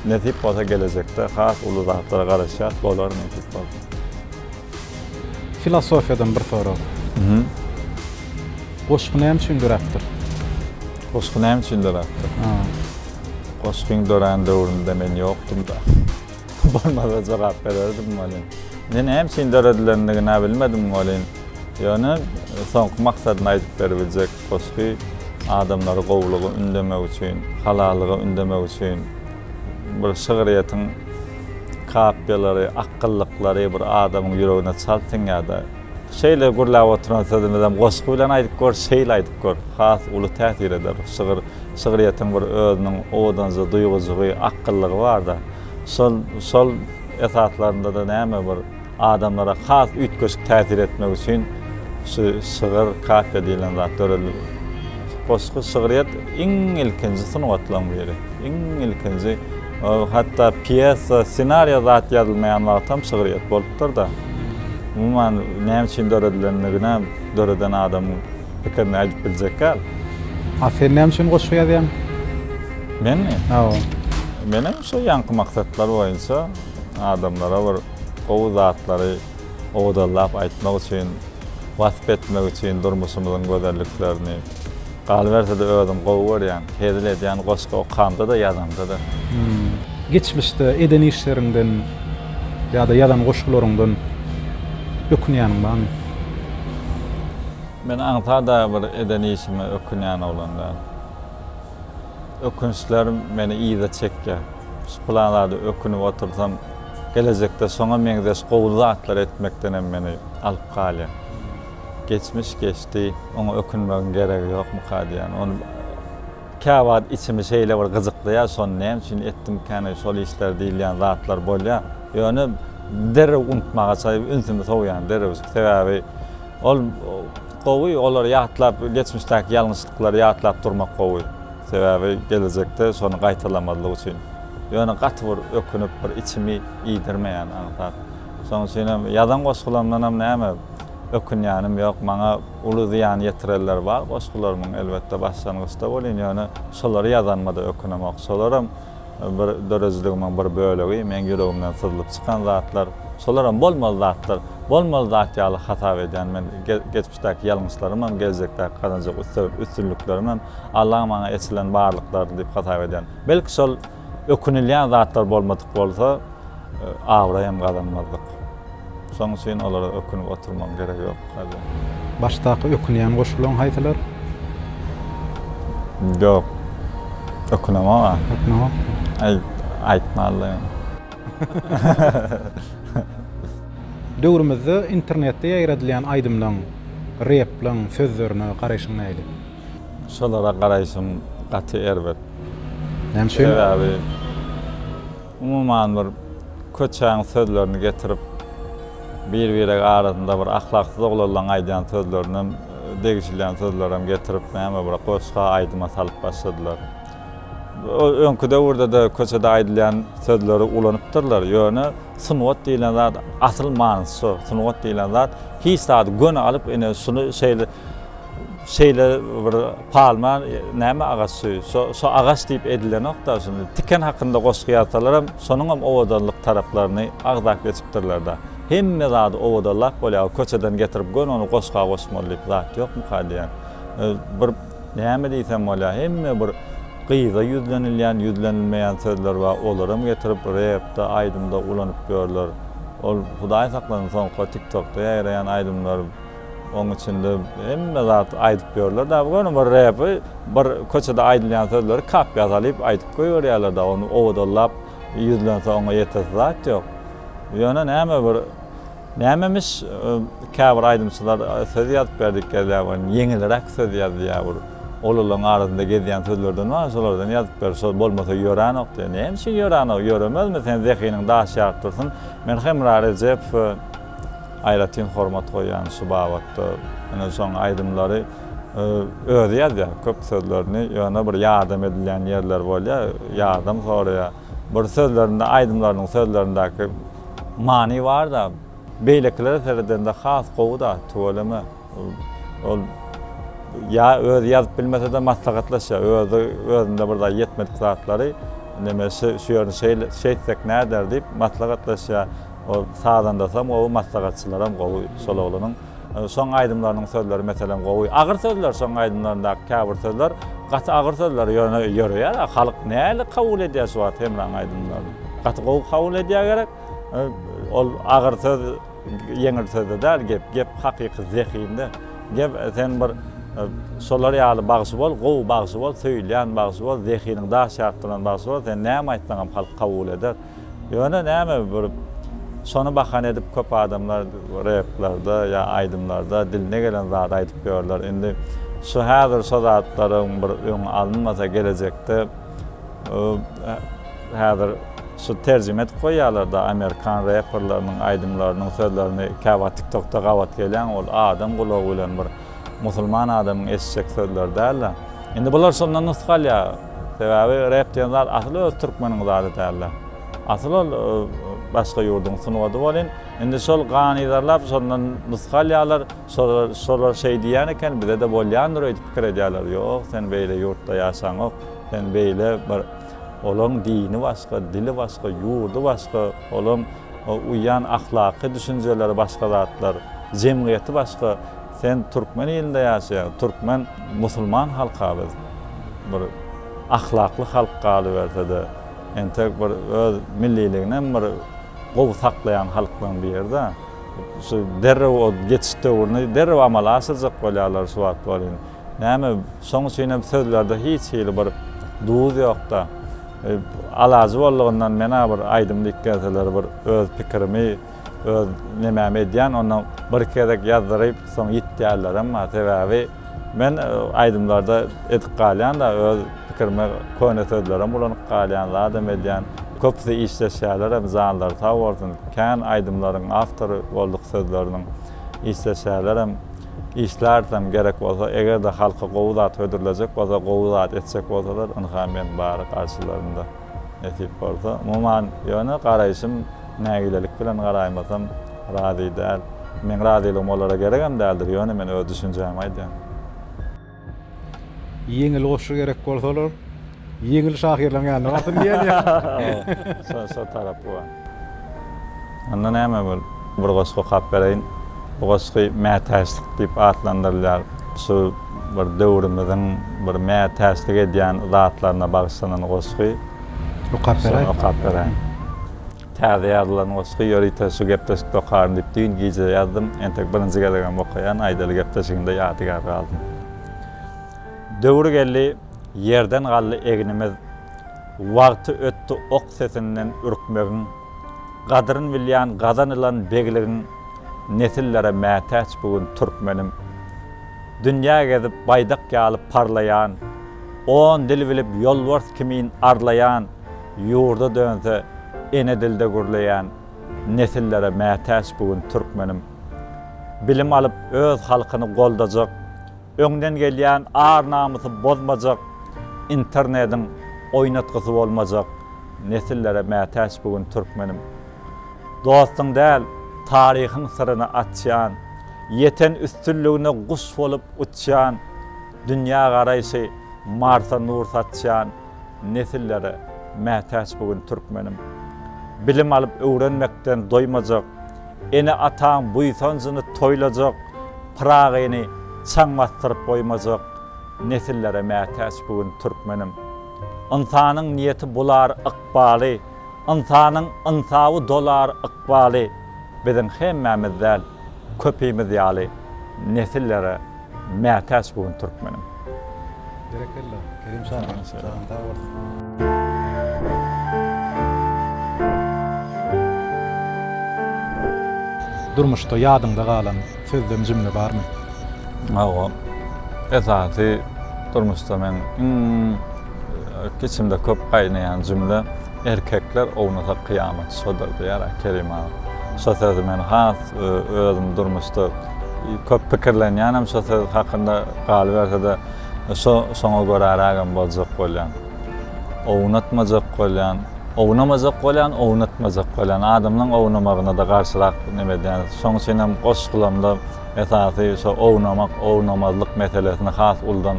nesip bolsa gelecekde has uly zatlara garaşýar bolar nesip bolsa. Filosofiýadan bir sorak. Goşgy näme üçin gerekdir? Goşgy näme üçin gerekdir? Goşgyň dören döwründe men ýokdum da. Bolmasa jogap bererdim bolýan. Men näme üçin döredilerini bilmedim bolýan. Ýöne soňky maksadyny aýdyp berebiljek goşgy adamlary gowlugy ündemek üçin, halalygy ündemek üçin bir şygyryýatyň kapiýalary, akyllyklary bir adamyň ýüregine çaltynýarda. Şeýle gurlap oturan sözümizden goşgy bilen aýdyp gör, şeýle aýdyp gör. Has uly täsir eder. Şygyryýatyň bir özüniň odanjy, duýgusygy, akyllygy bar da. Şol esaslarynda da näme bir adamlara has üýtgeçik täsir etmek üçin şu şygyr kapiýa diýilen zat dörelir. Goşgy şygyryýat iň ilkinji sungatlan biri. Iň ilkinji hatta piyesa, senariýa zat ýazylmaýan wagtam şygyryýat bolupdyr da. Umuman näme üçin döredilenligine döreden adam pikirini aýdyp biljekler. Sen näme üçin goşgy ýazýan? Menmi? Menem şu ýanky maksatlar boýunça adamlara bir gowy zatlary ogdallap aýtmak üçin, wasp etmek üçin durmuşymyzyň gözelliklerini galberse de özüm gowy görýän, hezil goşgy okamda da ýazamda da. Geçmişde eden işlerinden ýa-da ýazan goşgularyňdan ökünýäniň barmy? Men aňsada bir eden işime ökünýän olanlar. Ökünçler meni iýde çekýär. Şu planlarda ökünüp otursam, gelecekde soňa meňde gowy zatlar etmekden hem meni alyp galýar. Geçmiş geçti, ona ökünmegiň geregi ýokmy kadýan. Onu käwat içimi şeýle bir gyzyklyýar, son näme üçin etdim kene şol işler diýilýän zatlar bolýar. Ýöne derre unutmaga çaýyp ünsümi soýan derre. Sebäbi ol gowy olar ýatlap geçmişdäki ýalňyşlyklary ýatlap durmak gowy. Sebäbi gelecekde şonu gaýtalamazlyk üçin. Ýöne gaty bir ökünüp bir içimi iýdirmeýän aňsat. Soň üçin ýazan goşgulamdan hem näme ökünýänim ýok, maňa uly ziýan ýetireler bar. Goşgularymyň elbetde başlangyçda bolýan, ýöne şolary ýazanmada ökünemek. Şolaram bir dörejligimiň bir bölegi, men ýüregimden syzylyp çykan zatlar, şolaram bolmaly zatlar, bolmaly zat ýaly hatap edýän men geçmişdäki ýalňyşlarym hem gelecekdäki kazanjak üstünlüklerim hem Allah maňa etjilen barlyklar diýip hatap edýän. Belki şol ökünilýän zatlar bolmadyk bolsa, awra hem gazanmazdyk. Soň üçin olara ökünüp oturmam gerek ýok. Başdaky ökünýän goşgularyň haýsylar? Ýok. Ökünemem. Ökünemem. Aýtmalym. Döwrümizde internetde ýaýradylýan aýdymlaryň, replaryň sözlerine garaşyň näme? Şolara garaşym gaty erbet. Näme şeýle? Umuman bir köçäň sözlerini getirip bir-bire arasında bir ahlaksız oglarlaryň aýdýan sözlerini degişilýän sözlerim getirip näme bir goşga aýdyma salyp başladylar. Öňkü döwürde de köçede aýdylýan sözleri ulanypdyrlar. Ýöne sunwat diýilen zat asyl manysy, sunwat diýilen zat hiç zat göne alyp ene şunu şeýle bir palma näme agasy, so agas diýip edilen noktasyny tiken hakynda goşgy ýazsalar hem şonuň hem owadanlyk taraplaryny agzak geçipdirler da. Hemme zat owadalyk bolýar, köçeden getirip gön onu goşga goşmaly zat ýokmy hadiýan. Bir näme diýsem bolýar, hemme bir gyza yüzlenilmeýän sözler we olaram getirip repde aýdymda ulanyp görler. Ol Hudaý saklansyn soňky TikTokda ýaýraýan aýdymlar onun içinde hemme zat aýdyp görler da bu bir repi bir köçede aýdylýan sözleri kapya alyp aýdyp goýýarlar da onu owadalyp yüzlense ona ýeter zat ýok. Ýöne nämemiş käbir aýdymçylar söz ýazyp berdik gelýär, ýeňilrek söz ýazýar. Olaryň arasynda gezýän sözlerden var, şolardan ýazyp ber, şol bolmasa ýöranok diýen. Näme üçin ýöranok? Ýöremezmi sen zehiniň daşýartdyrsyn? Men hem Recep aýratyn hormat goýan şu babakda ana soň aýdymlary özi ýazýar, köp sözlerini ýöne bir ýardam edilýän ýerler bolýar, ýardam soraýar. Bir sözlerinde aýdymlaryň sözlerindäki many bar da, beýlekler seredende has gowy da tuwalama. Ol ya öz ýazyp bilmese de maslahatlaşa, özünde burada ýetmedik zatlary nemesi şu ýörni şeýtsek näder diýip maslahatlaşa. O sağdandasam o maslahatçylaram gowy şol oglanyň soň aýdymlarynyň sözleri meselem gowy. Agyr sözler soň aýdymlarynda käbir sözler, gaty agyr sözler ýörýär, halyk näle kabul edýär şu wagt hemraň aýdymlary. Gaty gowy kabul edýär gerek. Ol agyr söz ýeňil sözde däl, gep hakyky zehinde. Gep sen bir şolar ýaly bagsy bol, gowy bagsy bol, söýleýän bagsy bol, zehiniň daşýartdyran bagsy bol, sen näme aýtsaň hem halyk kabul eder. Ýöne näme bir şonu bahane edip köp adamlar replarda ya aýdymlarda diline gelen zat aýdyp görler. Indi şu häzir şu zatlaryň bir öňe alınmasa gelecekde häzir şu terjime edip goýýarlar da Amerikan rapperlarynyň aýdymlarynyň sözlerini käwat TikTokda gawat gelen ol adam gulagy bilen bir musulman adamyň esjek sözler däl. Indi bular şondan nusgalýar. Sebäbi rap diýen zat asly öz türkmeniň zaty däl. Asly başga ýurduň sunwady bolen. Indi şol ganydarlar şondan nusgalýarlar, şolar şey diýen eken bize de bolýandyr diýip pikir edýärler. Ýok, sen beýle ýurtda ýaşaňok, sen beýle bir olaň dini başga, dili başga, ýurdy başga, olaň uýan ahlaky düşünjeleri başga zatlar, jemgyýeti başga. Sen Türkmen ýerinde ýaşaýan, Türkmen musulman halkabyz. Bir ahlakly halk galy berse de, entek bir öz milliliginem bir gowy saklayan halkdan bir ýerde. Şu derrew o geçişde urny derrew amal asyrjak bolýarlar şu wagt bolýan. Näme soň söýnep sözlerde hiç hili bir duýuz ýokda. Alazy bollugyndan mena bir aýdym dikkäseler bir öz pikirimi öz näme edýän ondan bir kerek ýazdyryp soň ýitdýärler, emma sebäbi men aýdymlarda edip galýan da öz pikirime köne sözlerim ulanyp galýan, adam edýän köpse işleşýärler hem zanlar tawardyň. Kän aýdymlaryň awtory bolduk sözleriniň işleşýärler hem işlärsem gerek bolsa, eger de halka gowy zat ödürlejek bolsa, gowy zat etsek bolsalar, ynha men bary karşylarynda etip bolsa, muman ýöne garaýşym nägilelik bilen garaýmasam razy däl. Men razylyk olara geregem däldir, ýöne men öz düşünjämi aýdýan. Ýeňil goşy gerek bolsalar, ýeňil şahyrlaryň ýanyna batyn diýär. Şo tarap bu. Onda näme bol? Bir goşgy kap bereýin. Bu goşgy mätäslik diýip atlandyrylýar. Şu bir döwrümizin bir mätäslik edýän zatlaryna bagyşlanan goşgy. Bu kap bereýin. Täze ýazylan goşgy ýörite şu gepdeşik dokaryn diýip düýün gije ýazdym. Entek birinji gelegen okuyan aýdaly gepdeşiginde ýadygar galdym. Döwür geldi, yerden gally egnimiz, wagty ötdi ok sesinden ürkmegin, gadyryn bilýän gazanylan begligin, nesillere mätäç bugün türkmenim. Dünýä gezip baýdak ýalyp parlaýan, 10 dil bilip ýolbars kimin arlaýan, ýurda dönse ene dilde gurlayan nesillere mätäç bugün türkmenim. Bilim alıp öz halkyny goldajak, öňden gelýän ar namysy bozmajak, internetin oýnatgysy bolmajak nesillere mätäç bugün türkmenim. Dostuň däl, taryhyň syryny açýan, yeten üstünlüğüne guş bolup uçýan, dünýä garaýşy Marsa nur satýan nesillere mätäç bugün türkmenim. Bilim alıp öwrenmekden doýmajak, ene ataň buýsanjyny toýlajak, Pragyny çaňmastyryp goýmajak nesillere mätäç bugün türkmenim. İnsanyň niýeti bular ykbaly, insanyň insawy dolar ykbaly. Biziň hemmämiz däl, köpimiz ýaly nesillere mätäç bugün türkmenim. Berekella. Kerim Şah. Durmuşda ýadynda galan sözlem jümle barmy? Awa. Esasy durmuşda men keçimde köp gaýnaýan jümle erkekler ownata kıyamet sodur diýär Kerim ağa. Şo sözü men has özüm durmuşda köp pikirlenýänem şo söz hakynda galy berse-de soňa görä aragam boljak bolýan. Ownatmajak bolýan, ownamajak bolýan, ownatmajak bolýan. Adamlaryň ownamagyna da garşyrak neme diýär. Soň senem goşgulamda esasy şo ownamazlyk meselesini has uldan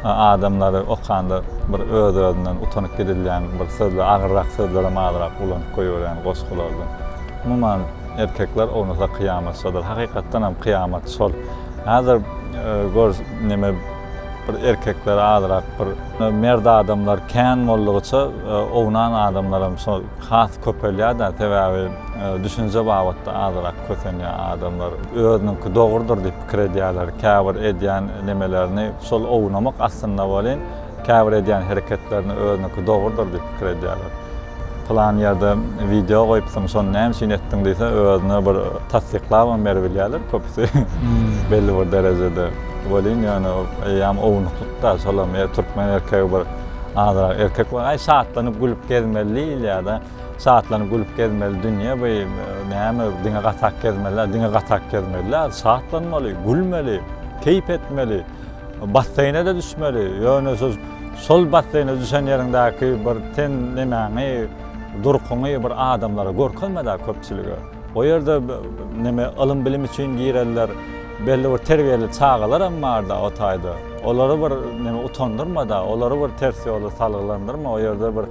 adamlary okanda bir öz-özünden utanyp gidilýän bir sözler, agyrrak sözlere madyrak ulanyp goýýarlar goşgularda. Umumyň erkekler ownata kıyamet sodur. Hakykatdan hem kıyamet sol. Hazır gör neme bir erkekler adyrak bir merde adamlar kän bollugyça ownan adamlarym so has köpelýär da sebäbi düşünje babatda adyrak kösenýär adamlar özüniňki dogrudur diýip pikir edýärler. Käbir edýän nemelerini sol ownamak aslynda bolan käbir edýän hereketlerini özüniňki dogrudur diýip pikir edýärler. Plan ýerde video goýupsyň şonu näme üçin etdiň diýse özüne bir tasdiklawan berip bilýärler köpüsi. Belli bir derejede bolin ýani ýam ownukda şolam türkmen erkegi bir adyrak erkek bar ay saatlanyp gülüp gezmeli ýa-da saatlanyp gülüp gezmeli dünýä bu näme diňe gatak gezmeliler saatlanmaly, gülmeli, keyip etmeli, bassaýna da düşmeli. Ýöne sol bassaýna düşen ýerindäki bir ten nemäňi durkuny bir adamlara görkezmeda köpçiligi. O ýerde neme ilim bilim üçin giýerler. Belli bir terbiyeli çağalar hem vardı o tayda. Onları bir utandırmada, onları bir ters yolu salgılandırma. O yerde bir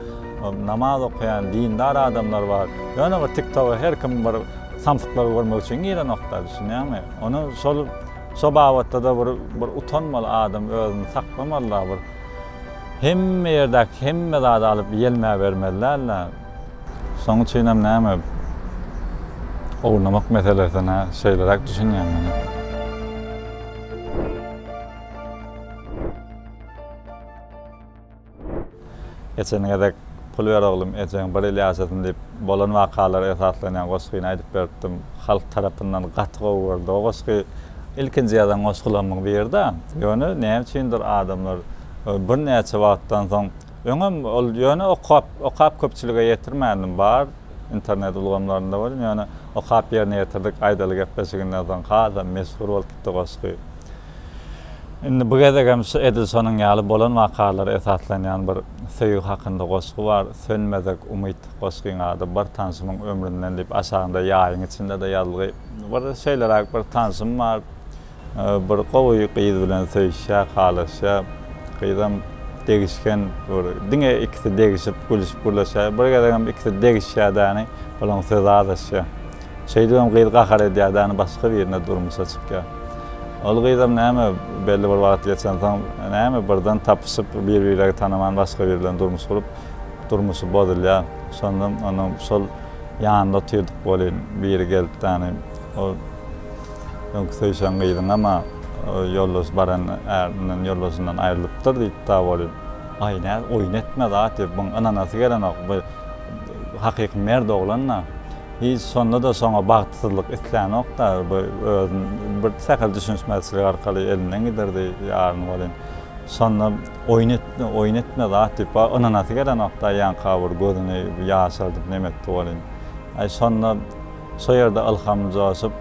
namaz okuyan, dindar adamlar var. Yani bir TikTok'a her kim bir samsıkları görmek için giren nokta düşünüyor mu? Onu so bağıtta da bir utanmalı adam özünü saklamalılar. Hem yerdeki hem medada alıp yelmeye vermeliler. Sonuç için ne mi? Oynamak meselesine şeyler düşünüyorum. Geçenlerde pul berýärdim, ejen bir ilýasatyň diýip bolan wakalar esaslanýan goşgyny aýdyp berdim. Halk tarapyndan gaty gowurdy. O goşgy ilkinji ýadan goşgulanmagy berdi. Ýöne näme üçindir adamlar bir näçe wagtdan soň öňem ol ýöne okap köpçilige ýetirmädim bar. İnternet ulgamlarynda bar. Ýöne okap ýerine ýetirdik. Aýdaly gepleşiginden soň haza meşhur bolup gitdi goşgy. Indi bu gedegem Edisonyň ýaly bolan wakalary esaslanýan bir söýgü hakynda goşgy bar. Sönmezek umyt goşgyň ady bir tanşymyň ömründen diýip aşagynda ýaýyň içinde de ýazgy bir şeýler bir tanşym bar. Bir gowy gyýz bilen söýüşä, halaşa, gyýdam degişken diňe ikisi degişip gülüşip gurlaşa. Bir gedegem ikisi degişýärdi, bolan söz adaşa. Şeýdem gyýz gahar edýärdi, başga birine durmuşa çykýar. Ol gyýdam näme belli bir wagt geçen soň näme birden tapyşyp bir-birine tanaman başga bir bilen durmuş bolup durmuşy bodylýar. Şondan onu sol ýanynda otyrdyk bolan biri gelip tany o söýşen gyýdym ama ýoldaş baran erden ýoldaşyndan aýrylypdyr diýip ta bolan. Ay näme oýnatma zat diýip bu ananasy gelen ok hakyky merde oglanna. Hiç sonunda da soňa bagtsyzlyk isläni okda bir sakal düşünmezçilik arkaly elinden giderdi ýaryn bolan. Sonra oynatma zaten ona nasıl gelen hafta yan kavur gözüne yaşardım nemet olin. Ay sonra soyarda alhamdülillah asıp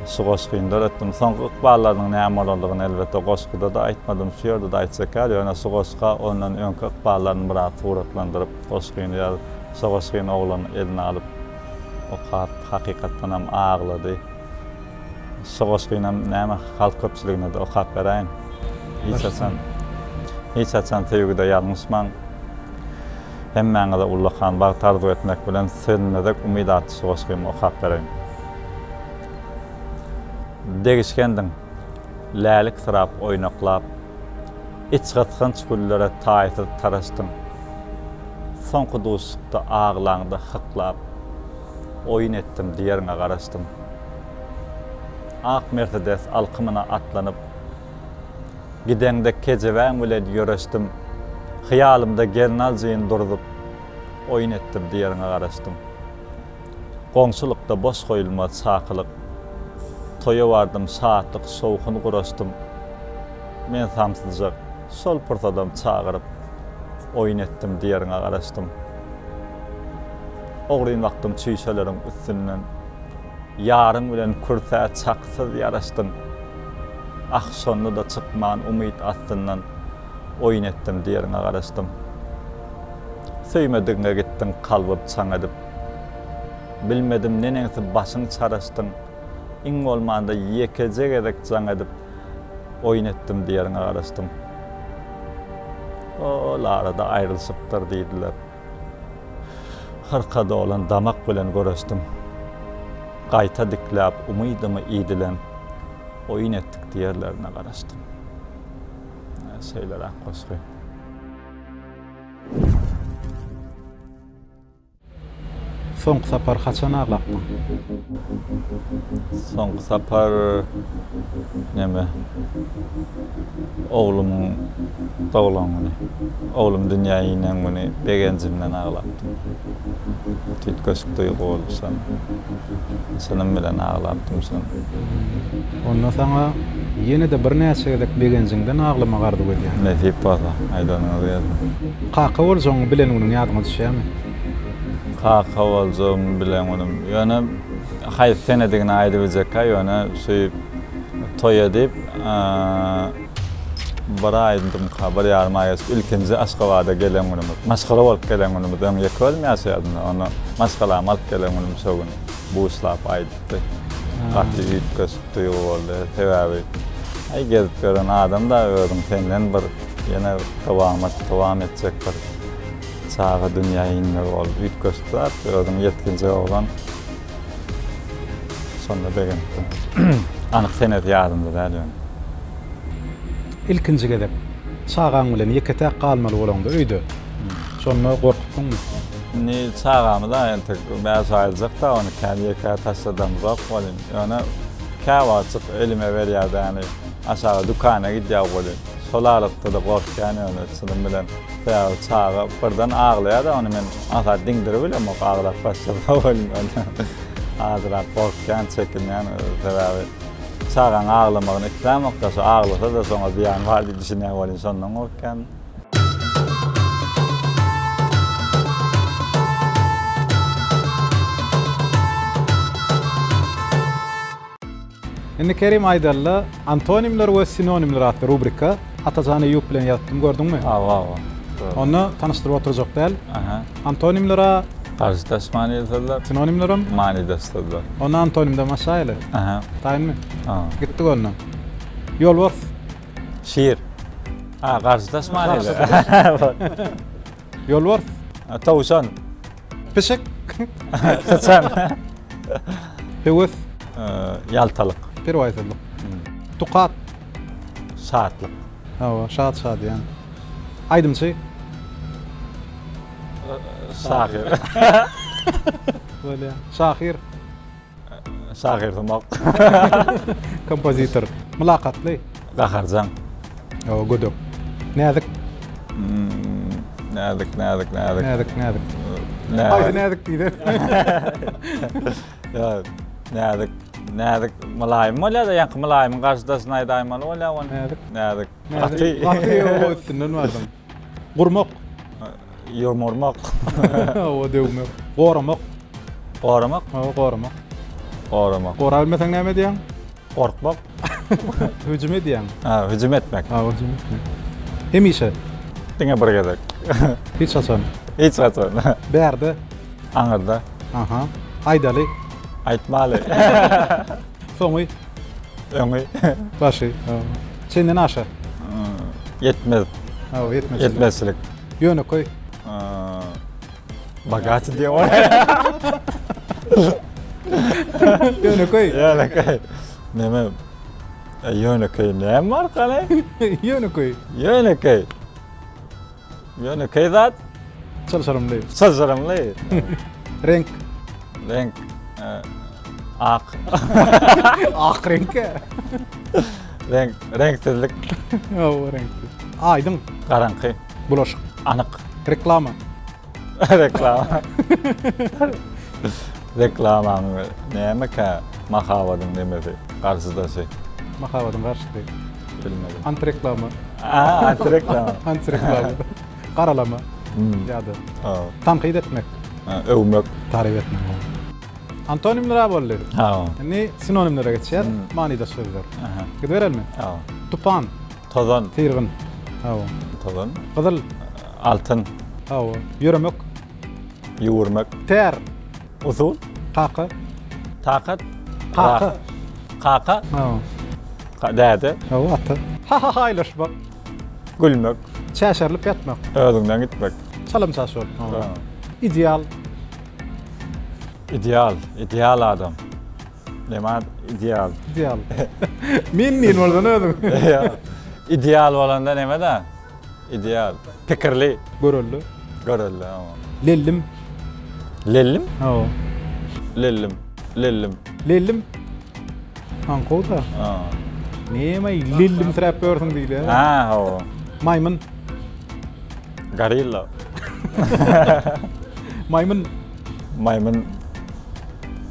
su qoşqıyında ötdüm. Son iqballarının näme bolýandygyny elbetde qoşqyda da aýtmadym, suýarda da aýtsak ýa-ni su qoşqa ondan öňki iqballaryny biraz suratlandyryp qoşqyny ýa su qoşqyny oglan eline alyp o hakykatdan hem ağlady. Su qoşqyny näme halk köpçüligine de okap berýän. Hiç açan tevgide ýalňysman. Hemmäňe de ullakan bar tardyp etmek bilen sönmedek umidat su qoşqyny okap berýän. Degişkendim, lälik sırap oynaklap, iç gatkan çukullere taýytyp taraşdym. Soňky duşlukda ağlandy hyklap, oyun etdim diýerine garaşdym. Ak Mercedes alkymyna atlanyp, gidende kejebäň bilen ýöreşdim. Hyýalymda gelnal jyň durdup, oyun etdim diýerine garaşdym. Goňçulukda boş goýulmaz çakylyk, toya vardım, saatlik soğukunu quraşdım. Men samsızcaq, sol pırtadan çağırıp, oyun etdim, diğerine qaraşdım. Oğruyun vaxtım çüýşelerin üstünden, yarın bilen kürtä çaqsız yaraşdym. Ahşonlu da çıkman umid astından, oyun etdim, diğerine qaraşdım. Söýmediňe gittin, kalbyp çaňadyp. Bilmedim neneňsi başyň çaraşdın. İň bolmanda ýekejek edek jaň edip oyun etdim diýerine garaşdym. Olar da aýrylşypdyr diýdiler. Harkada olan damak bilen göreşdim. Gaýta dikläp umydymy iýdilen oyun etdik diýerlerine garaşdym. Şeýler akgoşgy. Soňky sapar haçan ağlapmy? Soňky sapar näme? Oğlumyň doglangyny. Oğlum dünýäni ýene begenjimden ağlapdym. Tütköşük duýgu bolsan. Senem bilen ağlapdym sen. Onda saňa ýene de bir näçe gedek begenjiňden ağlama gardy gelýär. Näsip bolsa, aýdanyň ýaly. Kaka bolsaň bilen onuň ýadyňa düşýärmi? Kaka bolsam bilen onuň. Ýöne haýy senedigine aýdyp ejekka ýöne şu toy edip bir aýdym habar ýarmaýas ilkinji Aşgabatda gelen onuň. Maskara bolup gelen onuň. Ben ýekölmýärdim. Onu maskala alyp gelen onuň şogun. Bu islap aýdypdy. Gaty ýetköşük duýgu boldy. Sebäbi aý gezip gören adam da özüň senden bir ýene dowam etjek bir çağa dünýäni inne bolup ýetköşükler. Özüň ýetkinji bolan sonra begendim. Anyk senet ýadymda däl ýöne. İlkinji gedip çağaň bilen ýeketäk galmaly bolanda öýde. Şonu gorkupdyňmy? Ni çağamy da entek bäz aýlajak da onu kälýeka taşladym zok bolyn. Ýöne käwaçyk elime berýärdi ýani aşağı dukana gidýär bolyn. Solalykda da gorkýan ýöne şunun bilen bäz çağa birden ağlaýar da onu men asa diňdirip bilen ağlap başlaýar bolyn. Azrak gorkýan çekinýän sebäbi çağan ağlamagyny islämokda so ağlasa da soňa diýen bar diýip düşünýär bolyn sondan gorkýan. Indi Kerim Aydalla antonimler we sinonimler atly rubrika Atacan Eýüp bilen ýatdym gördüňmi? Awa. Onu tanıştırıp oturjak däl. Antonimlere Karşıdaşman ýazarlar. Sinonimlerim many daşdyrlar. Onu antonimde maşaýly. Taýynmy? Gitdik ondan. Ýolbars. Şiir. Karşıdaşman ýazar. Ýolbars. Tawşan. Pişik. Saçan. Hewes. Yaltalyk. Perwaýsızlyk. Tuqat. Şatlyk. Şat ýani. Aýdymçy. Şahir. Böyle. Şahir. Şahir demek. Kompozitor. Mülakatly. Gaharjan. Gödök. Näzik. Näzik. Aýdy näzik diýdi. Ya, näzik Nädik mulayim bolýar da ýa-ni mulayim garşydasyna aýdaýmaly bolýar onu. Nädik. Nädik. Gaty o üstünden vardım. Gurmak. Ýomurmak. O dewmek. Goramak. Goramak. Goramak. Goramak. Goralmasaň näme diýäň? Gorkmak. Hüjüm edýäň. Ha, hüjüm etmek. Hüjüm etmek. Hemişe. Diňe bir gezek. Hiç açan. Hiç açan. Bärde. Aňyrda. Aha. Aýdaly. Aýtmaly. Soňy. Öňi. Başy. Senden aşa. Yetmez. Yetmez. Yetmezlik. Ýöne koy. Bagaç diýär. Ýöne koy. Ýöne koy. Näme? Ýöne koy näme bar galaý? Ýöne koy. Ýöne koy. Ýöne koy zat. Çalşarımly. Çalşarımly. Renk. Renk. Ak. Ak renk. Renksizlik. Renk. Aydın. Garanky. Bulaşık. Anyk. Reklama. Reklama. Reklama näme ka? Mahawadyň nemesi? Garşydasy. Mahawadyň garşydy. Bilmedim. Antireklama. Antireklama. Antireklama. Qaralama. Ýa-da. Tanqid etmek. Övmek. Tarif etmek. Antonimler bolýar. Yani sinonimlere geçýär. Manida sözler. Giderelim mi? Tupan. Tozan. Tirgin. Tozan. Gyzyl. Altın. Ýöremek. Ýuwurmak. Ter. Usul. Qaqa. Taqat. Qaqa. Qaqa. Däde. Atı. Haýlaşmak. Gülmek. Çäşerlip ýatmak. Özüňden gitmek. Çalymçaş bol. Ideal. Ideal adam. Näme ideal? Ideal. Men nini boldan özüm. İdeal bolanda näme da? Ideal. Pikirli. Görelli. Görelli. Lellim. Lellim? Lellim. Lellim. Anqowda. Näme lellim trap görsün diýler. Maymun. Gorilla. Maymun.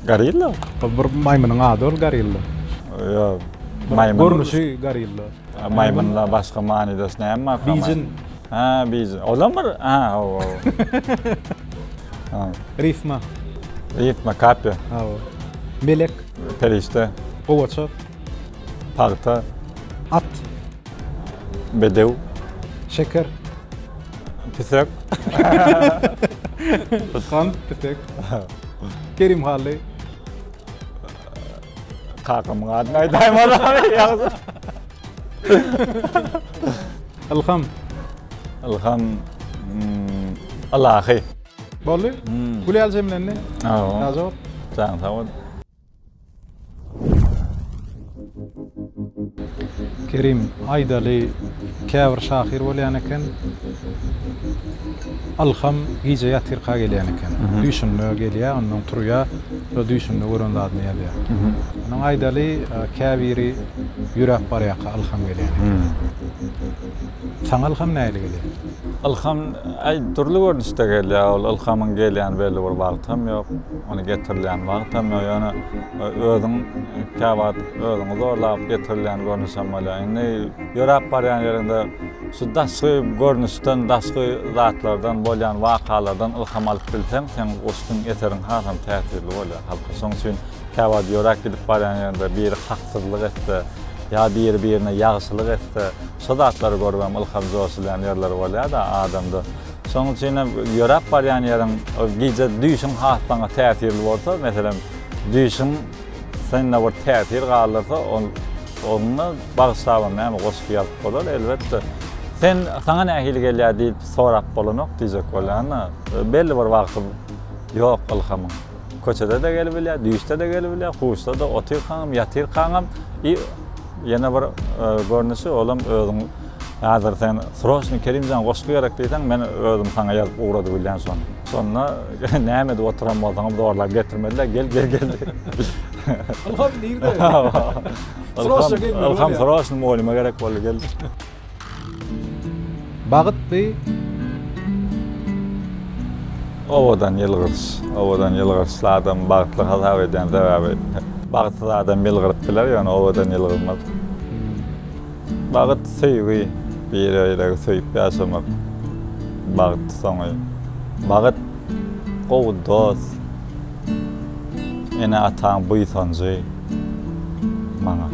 Gorilla? Bir maymunyň ady ol gorilla. Ýok. Maymun. Görnüşi gorilla. Maymunla başga manydasy näme? Bijin. Bijin. Olamyr? Rifma. Kapya. Melek. Perişte. Gowaça. Parta. At. Bedew. Şeker. Pisek. Kan pisek. Kerim Hali. Kakam adyny aýdaýmaly. Ilham. Allahy. Bolly? Gülýär jemlenni? Jawap. Jawap. Kerim Aýdaly käbir şahyr bolýan eken. Alham giýje ýatyrqa gelýän eken. Düşünme gelýär, ondan turýar, we düşünme gören zat näýär. Onuň Aýdaly käbiri ýürek barýaka alham gelýän. Saň alham näýle gelýär? Alham turly görnüşde gelýär. Alhamyň gelýän belli bir wagtam ýok. Onu getirilýän wagtam ýok. Ýani özüň käbat, özüň zorlap getirilýän görnüşem bolýar. Ýürek barýan ýerinde şu daşky görnüşden, daşky zatlardan bolýan wakalardan ilham alyp bilseň, sen oşdyň eteriň hasam täsirli bolýar. Halka şoň üçin käbat ýürek gidip barýan ýerinde bir haksyzlyk etdi, ýa birine ýagşylyk etdi. Şu zatlary görmem ilham joşulýan ýerler bolýar da adamda. Şoň üçin ýürek barýan ýeriň giýje düşün hasana täsirli bolsa, meselem düşün sende bir täsir galyrsa, onu bagşlawan näme goşup ýalyp bolar elbetde. Sen sana nähili gelýär diýip sorap bolanok diýjek bolýar. Belli bir wagtym ýok ilhamyň. Köçede de gelip bilýär, düýüşde de gelip bilýär, huşda da otyrkam, ýatyrkam. Ýene bir görnüşi olam özüň hazır sen Sroşny Kerimjan goşup gerek diýsen, men özüm sana ýazyp ugrady bilýän son. Sonra näme de oturan bolsaňam dorlar getirmediler, gel. Alham diýdi. Alham Sroşny moluma gerek boldy gel. Bagyt bi Owadan ýylgyrys adam bagtly hasap eden sebäbi Bagytsız adam ýylgyryp biler ýa-ni owadan ýylgyrmaz. Bagyt sevgi, bir öýle söýüp ýaşamak. Bagyt soňy. Bagyt gowy dost. Ene ataň buýsanjy. Maňa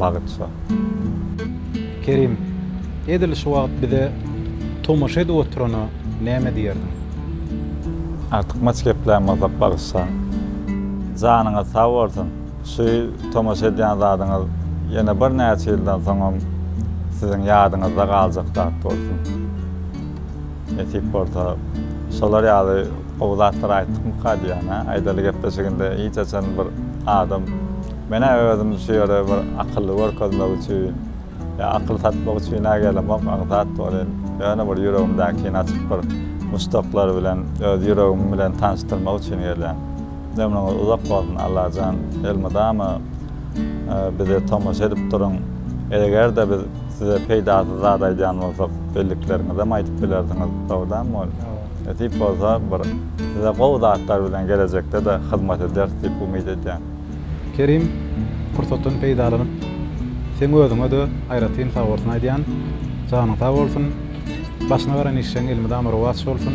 bagyt şo. Kerim, edil şu wagt bize tomaşa edip oturana näme diýerdin? Artık maç geplenmezip bagışsa. Janyňyz sag bolsun. Şu tomaşa edýän zadyňyz ýene bir näçe ýyldan soň siziň ýadyňyzda galjak zat bolsun. Etip bolsa, şolar ýaly owlatlar aýtdyk mukadiyana, aýdaly gepleşiginde hiç açan bir adam. Mene özüm şu ýere bir akylly görkezmek üçin, ýa akyl satmak üçin nägelemok, aňsat bolan. Ýa-ni bir ýüregimdäki açyp bir mustaqlar bilen, öz ýüregim bilen tanıştyrmak üçin geldim. Demden uzak bolsun Allahjan, elmadama bize tomaşa edip durun. Eger de biz size peýdasyz zat aýdýan bolsak, belliklerinizi hem aýdyp bilerdiňiz, dogrydanmy ol? Etip bolsa, bir size gowy zatlar bilen gelecekde de hyzmat eder diýip umyt edýän. Kerim, pursatdan peýdalanyp, sen özüňe de aýratyn sag bolsun aýdýan, janyň sag bolsun, başyna garan işleň elmedama rowaç bolsun.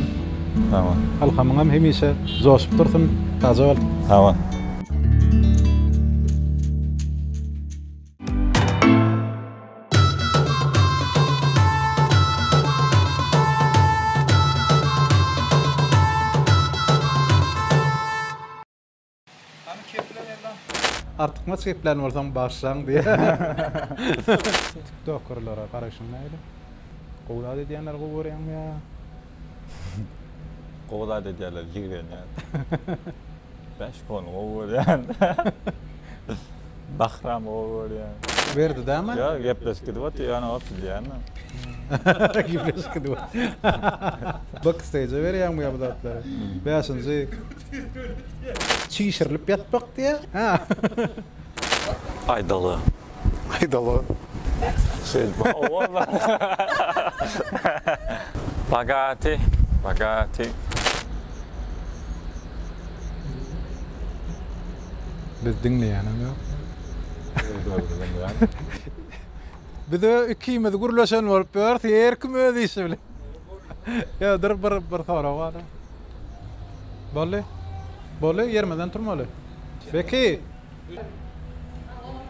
Tamam. Halkamyňam hemişe joşup dursun, taza bol. Tamam. Artık maç geplerini bolsam başlaň diye. TikTokerlara garaşyň näme? Gowda diýenler gowurýan ýa. Gowda diýerler ýigren ýa. 5 kon gowurýan. Bahram gowurýan. Berdi däme? Ya gepleşik edip ýa-ni opdy ýa-ni. Gepleşik edip. Backstage berýän bu ýabdatlary. Beşinji çiğişirilip yatmak diye. Ha. Aydalı. Aydalı. Şey, Bagati. Biz dinleyenim yok. Bir de ikimiz gurlaşan olup bört yer kim ödeyse bile. Ya dur bir sonra var. Bolle yermeden turmalı. Peki.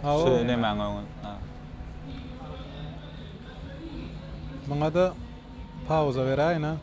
şey ne maňa? Bana da pauza verayın ha.